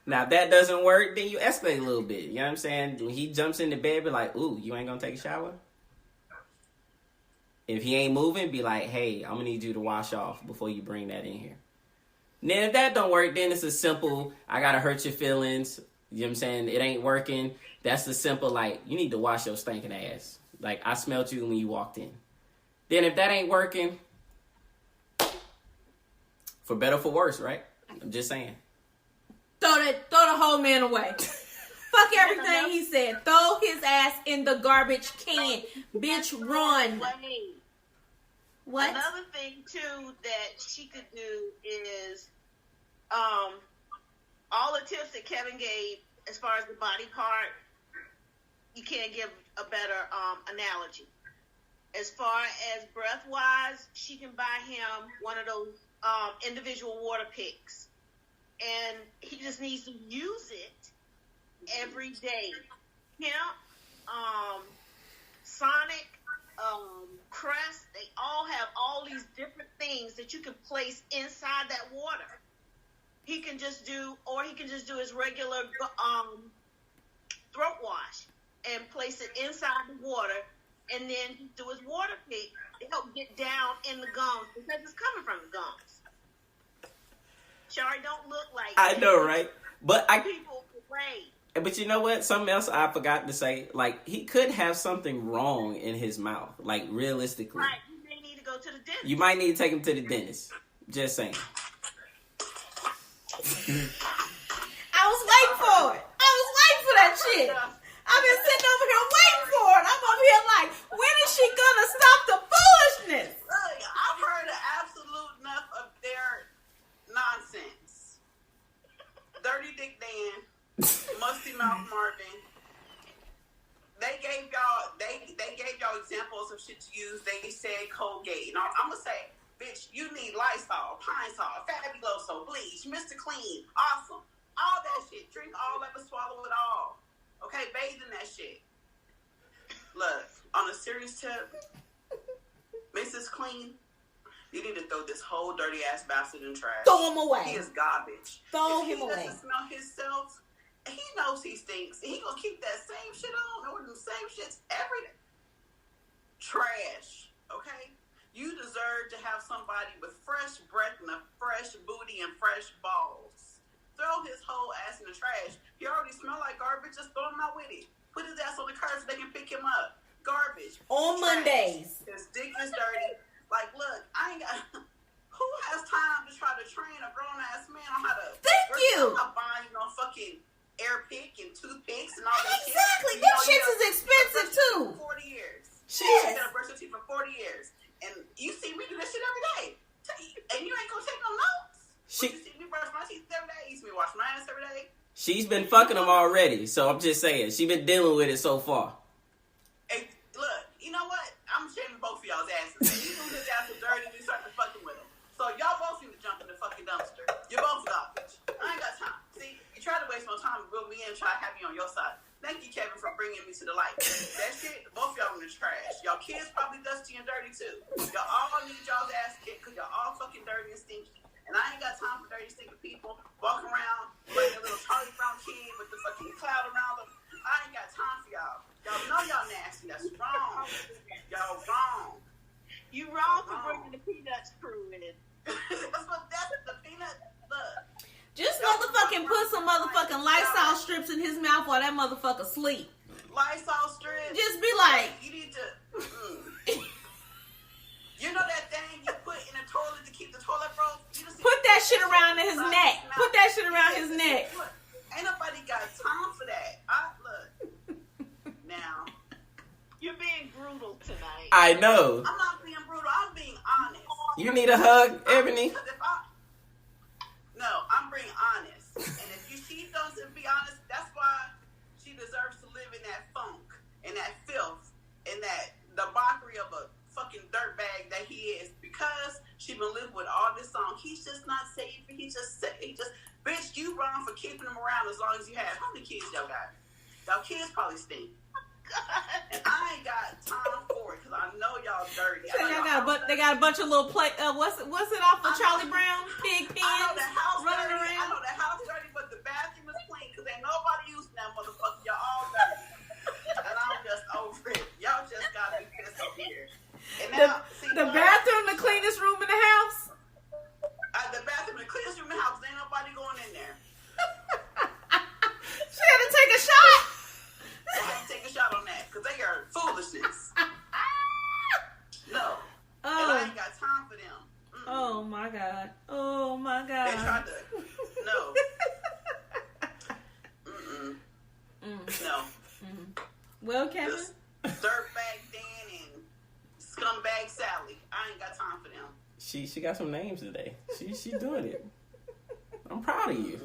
Now, if that doesn't work, then you escalate a little bit. You know what I'm saying? When he jumps into bed, be like, ooh, you ain't gonna take a shower? If he ain't moving, be like, hey, I'm gonna need you to wash off before you bring that in here. And then if that don't work, then it's a simple, I gotta hurt your feelings. You know what I'm saying? It ain't working. That's the simple, like, you need to wash your stinking ass. Like, I smelled you when you walked in. Then if that ain't working, for better or for worse, right? I'm just saying. Throw the whole man away. Fuck everything he said. Throw his ass in the garbage can. Bitch, run. What? Another thing, too, that she could do is all the tips that Kevin gave as far as the body part, you can't give a better analogy. As far as breath-wise, she can buy him one of those individual water picks. And he just needs to use it every day. Sonic, Crest, they all have all these different things that you can place inside that water. He can just do his regular throat wash and place it inside the water, and then do his water pick to help get down in the gums because it's coming from the gums. Shari don't look like I know, right? But people play. But you know what? Something else I forgot to say. Like, he could have something wrong in his mouth. Like, realistically. Right. You may need to go to the dentist. You might need to take him to the dentist. Just saying. I was waiting for it. I was waiting for that shit. I've been sitting over here waiting for it. I'm over here like, when is she gonna stop the foolishness? Look, I've heard absolute enough of their nonsense. Dirty Dick Dan, Musty Mouth Marvin. They gave y'all examples of shit to use. They said Colgate. And I'm gonna say, bitch, you need Lysol, Pine Sol, Fabuloso, bleach, Mr. Clean, awesome. All that shit. Drink all of it, swallow it all. Okay, bathe in that shit. Look, on a serious tip, Mrs. Clean, you need to throw this whole dirty ass bastard in trash. Throw him away. He is garbage. Throw him away. If he doesn't smell himself, he knows he stinks. And he gonna keep that same shit on or the same shits every day. Trash. Okay? You deserve to have somebody with fresh breath and a fresh booty and fresh balls. Throw his whole ass in the trash. He already smell like garbage. Just throw him out with it. Put his ass on the curb so they can pick him up. Garbage. On Trash. Mondays. His dick is dirty. Like, look, I ain't got... Who has time to try to train a grown-ass man on how to... Thank you. I'm not buying fucking air pick and toothpicks and all that shit. Exactly. Them shits is expensive, too. 40 years. Shit. You gotta brush your teeth for 40 years. And you see me do that shit every day. And you ain't gonna take no notes. You see me brush my teeth every day. You see me wash my ass every day. She's been fucking him already, so I'm just saying. She been dealing with it so far. Hey, look, you know what? I'm shaming both of y'all's asses. You knew his ass was dirty and you started fucking with him. So y'all both need to jump in the fucking dumpster. You're both garbage. I ain't got time. See, you try to waste my time and bring me in and try to have me on your side. Thank you, Kevin, for bringing me to the light. That shit, both y'all in the trash. Y'all kids probably dusty and dirty, too. Y'all all need y'all's ass kicked because y'all all fucking dirty and stinky. And I ain't got time for dirty, stinky people walking around like a little Charlie Brown kid with the fucking cloud around them. I ain't got time for y'all. Y'all know y'all nasty. That's wrong. Y'all wrong. You wrong for bringing the Peanuts crew in. That's the peanut. Look. Just motherfucking put some motherfucking Lysol strips in his mouth while that motherfucker sleep. Lysol strips. Just be like, you need to. You know that thing you put in the toilet to keep the toilet broke? Put that shit around his neck. Put that shit around his neck. Look, ain't nobody got time for that. Look. Now. You're being brutal. tonight. I know. I'm not being brutal. I'm being honest. You need a hug, Ebony? No, I'm being honest. And if she doesn't be honest, that's why she deserves to live in that funk and that filth and that debauchery of a fucking dirtbag that he is, because she been living with all this song. He's just not safe. He just bitch, you wrong for keeping him around as long as you have. How many kids y'all got? Y'all kids probably stink. And I ain't got time for it because I know y'all dirty. So they got a bunch of little play. What's it off of Charlie Brown? Pig pens. I know the house running dirty. around. I know the house dirty, but the bathroom is clean because ain't nobody using that motherfucker. Y'all all dirty. And I'm just over it. Y'all just got me pissed up here. And now, The bathroom, the cleanest room in the house. The bathroom, the cleanest room in the house. Ain't nobody going in there. She had to take a shot. I had to take a shot on that because they are foolishness. No. And I ain't got time for them. Mm-mm. Oh my God. Oh my God. They tried to. No. No. Well, Kevin. This dirtbag Dan and scumbag Sally. I ain't got time for them. She got some names today. She doing it. I'm proud of you.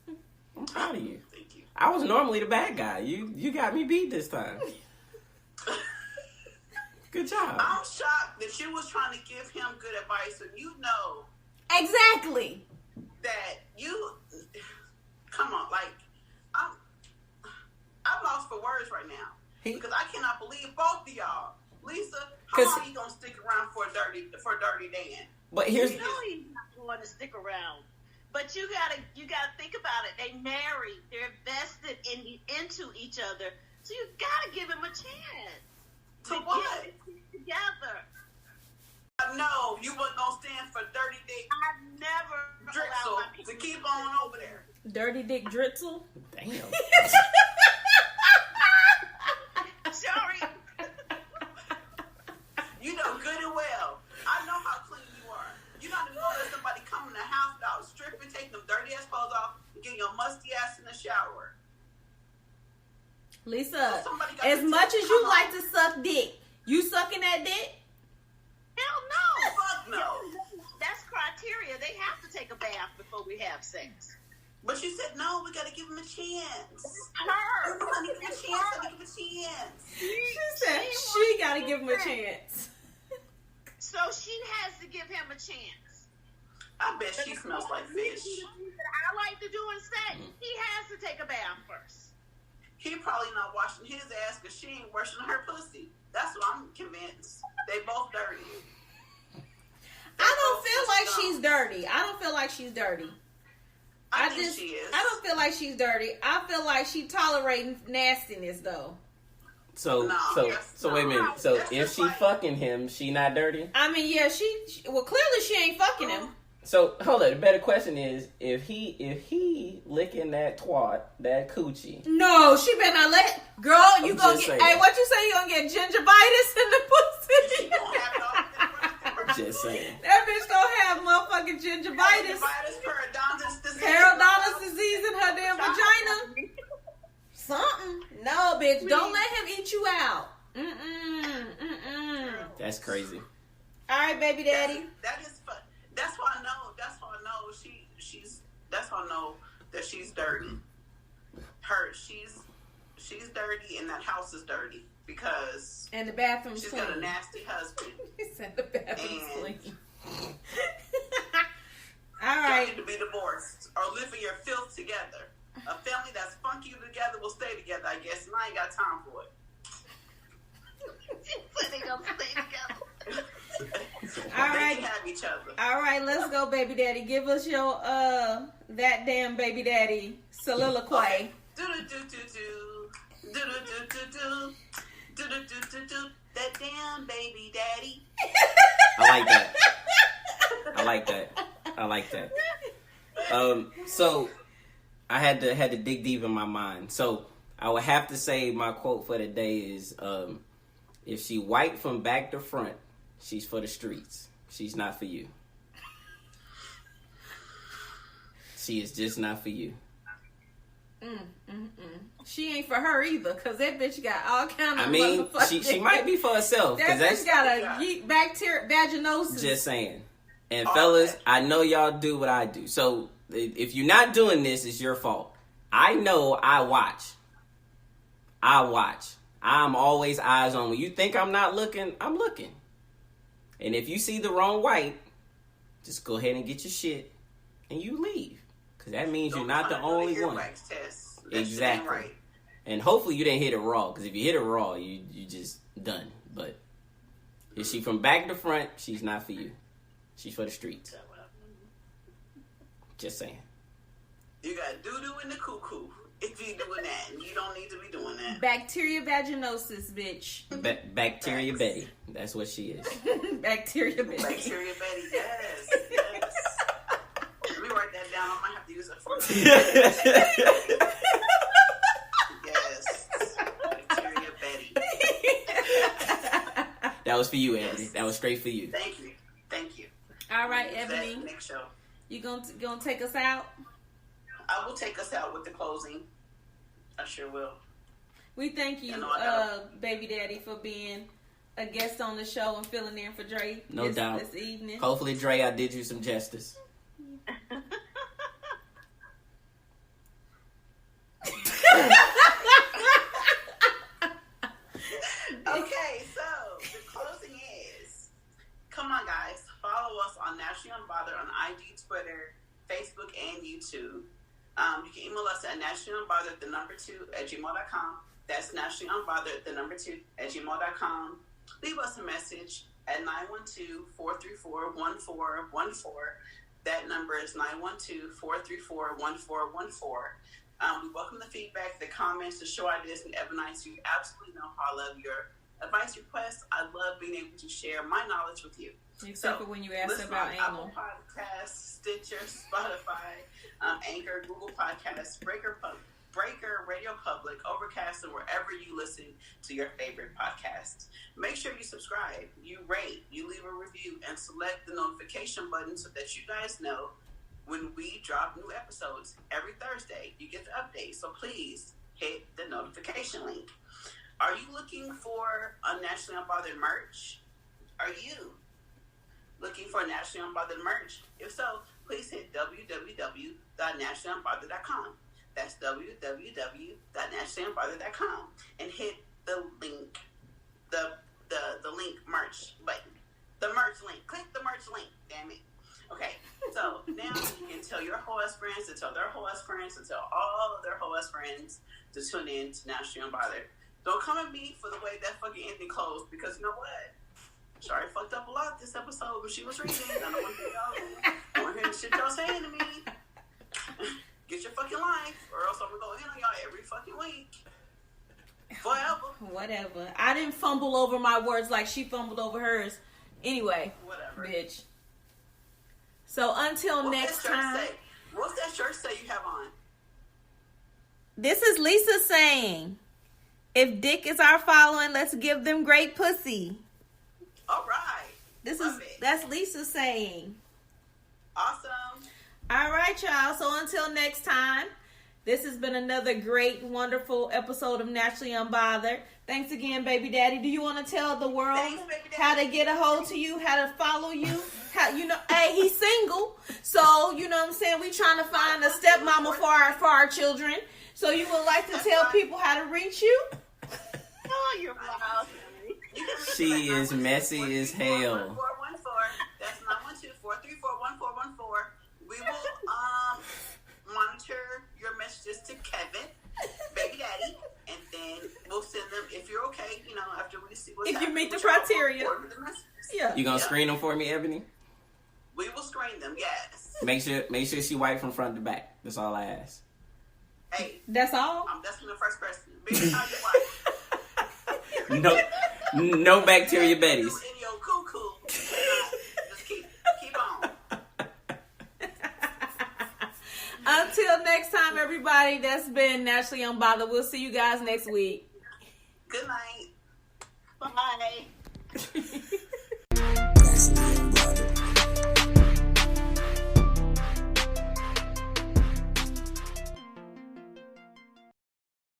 Mm-hmm. I'm proud of you. Thank you. I was normally the bad guy. You got me beat this time. Good job. I'm shocked that you was trying to give him good advice when you know Exactly. that you. Come on, like I'm lost for words right now because I cannot believe both of y'all. Lisa, how long are you gonna stick around for dirty Dan? But here's You know he's not going to stick around. But you gotta think about it. They married. They're invested into each other. So you gotta give him a chance. To what? Get it together. No, you wasn't gonna stand for dirty dick I've never Drexel allowed my to keep on over there. Dirty Dick Dritzel. damn. Sorry. You know good and well. I know how clean you are. You're not even gonna let somebody come in the house without stripping, taking them dirty ass clothes off, and getting your musty ass in the shower. Lisa, Somebody got as to much take as you time like off. to suck dick, you sucking that dick? Hell no. Fuck no. That's criteria. They have to take a bath before we have sex. But you said no. We gotta give him a chance. Her. I need to give him a chance. I need to give him a chance. She said she got to give him a chance. So she has to give him a chance. I bet she smells like fish. I like to do in sex. He has to take a bath first. He probably not washing his ass because she ain't washing her pussy. That's what I'm convinced. They both dirty. I don't feel like she's dirty. I don't feel like she's dirty. I think she is. I don't feel like she's dirty. I feel like she tolerating nastiness though. So wait a minute. So if she fucking him, she not dirty? I mean, yeah, she well clearly she ain't fucking him. So hold on. The better question is if he licking that twat, that coochie. No, she better not let. Girl, you I'm gonna just get. saying. Hey, what you say? You gonna get gingivitis in the pussy? She don't have it all. Just saying. That bitch don't have motherfucking gingivitis. Periodontal disease. Periodontal disease in her damn vagina. Something. No, bitch. Don't let him eat you out. That's crazy. All right, baby daddy. That is fun. That's how I know. That's how I know she's. That's how I know that she's dirty. She's dirty, and that house is dirty because. And the bathroom's she's clean. got a nasty husband. He said the bathroom's And- clean. All right. Y'all need to be divorced or live in your filth together. A family that's funky together will stay together, I guess, and I ain't got time for it. They gonna stay together. All They right. can have each other. All right, let's go, baby daddy. Give us your that damn baby daddy soliloquy. That damn baby daddy. I like that. So I had to dig deep in my mind. So I would have to say my quote for the day is, if she white from back to front, she's for the streets. She's not for you. She is just not for you. She ain't for her either, because that bitch got all kind of I mean, she might be for herself. That bitch got a bacteria, vaginosis. Just saying. And fellas, I know y'all do what I do. So if you're not doing this, it's your fault. I know I watch. I'm always eyes on. When you think I'm not looking, I'm looking. And if you see the wrong white, just go ahead and get your shit and you leave. Because that means you're not the only one. Exactly. Right. And hopefully you didn't hit it raw. Because if you hit it raw, you just done. But if she from back to front, she's not for you. She's for the streets. Just saying. You got doo-doo in the cuckoo. If you're doing that, and you don't need to be doing that. Bacteria vaginosis, bitch. Bacteria Betty. That's what she is. Bacteria Betty. Bacteria Betty, yes. Let me write that down. I might have to use it for Yes. Bacteria Betty. That was for you, Ebony. That was straight for you. Thank you. All right, Ebony. Next show. You gonna take us out? I will take us out with the closing. I sure will. We thank you, Babydaddy, for being a guest on the show and filling in for Dre this evening. Hopefully, Dre, I did you some justice. Okay, so the closing is, come on, guys. Follow us on Naturally Unbothered on IG, Twitter, Facebook, and YouTube. You can email us at naturallyunbothered2@gmail.com. That's naturallyunbothered2@gmail.com. Leave us a message at 912-434-1414. That number is 912-434-1414. We welcome the feedback, the comments, the show ideas, and Ebonites. You absolutely know how I love your advice requests. I love being able to share my knowledge with you. Except for when you ask about anal. Apple Podcasts, Stitcher, Spotify, Anchor, Google Podcasts, Spreaker, Radio Public, Overcast, and wherever you listen to your favorite podcast. Make sure you subscribe, you rate, you leave a review, and select the notification button so that you guys know when we drop new episodes every Thursday. You get the update, so please hit the notification link. Are you looking for a Naturally Unbothered merch? Are you looking for Naturally Unbothered merch? If so, please hit www.naturallyunbothered.com. That's www.naturallyunbothered.com and hit the link, the link merch button. The merch link. Click the merch link, damn it. Okay, so now you can tell your whole ass friends to tell their whole ass friends to tell all of their whole ass friends to tune in to Naturally Unbothered. Don't come at me for the way that fucking ending closed, because you know what? Sorry, fucked up a lot this episode when she was reading. I don't want to hear the shit y'all saying to me. Get your fucking life, or else I'm gonna go in on y'all every fucking week. Forever. Whatever. I didn't fumble over my words like she fumbled over hers. Anyway, whatever, bitch. So until next time. What's that shirt say you have on? This is Lisa saying, if dick is our following, let's give them great pussy. All right. That's Lisa saying. Awesome. All right, y'all. So until next time, this has been another great, wonderful episode of Naturally Unbothered. Thanks again, Babydaddy. Do you want to tell the world how to get a hold to you, how to follow you? Hey, he's single, so you know what I'm saying. We trying to find a stepmama for our children. So you would like to tell people how to reach you? Oh, you're wild. She is messy as hell. 1414. That's 912-434-1414. We will monitor your messages to Kevin, Babydaddy, and then we'll send them if you're okay. After we see what's happening. If you meet the criteria, yeah. You gonna screen them for me, Ebony? We will screen them. Yes. Make sure she white from front to back. That's all I ask. Hey, that's all. That's the first person. Baby, how you white? No bacteria Bettys. In your cuckoo. Just keep on. Until next time, everybody, that's been Naturally Unbothered. We'll see you guys next week. Good night. Bye.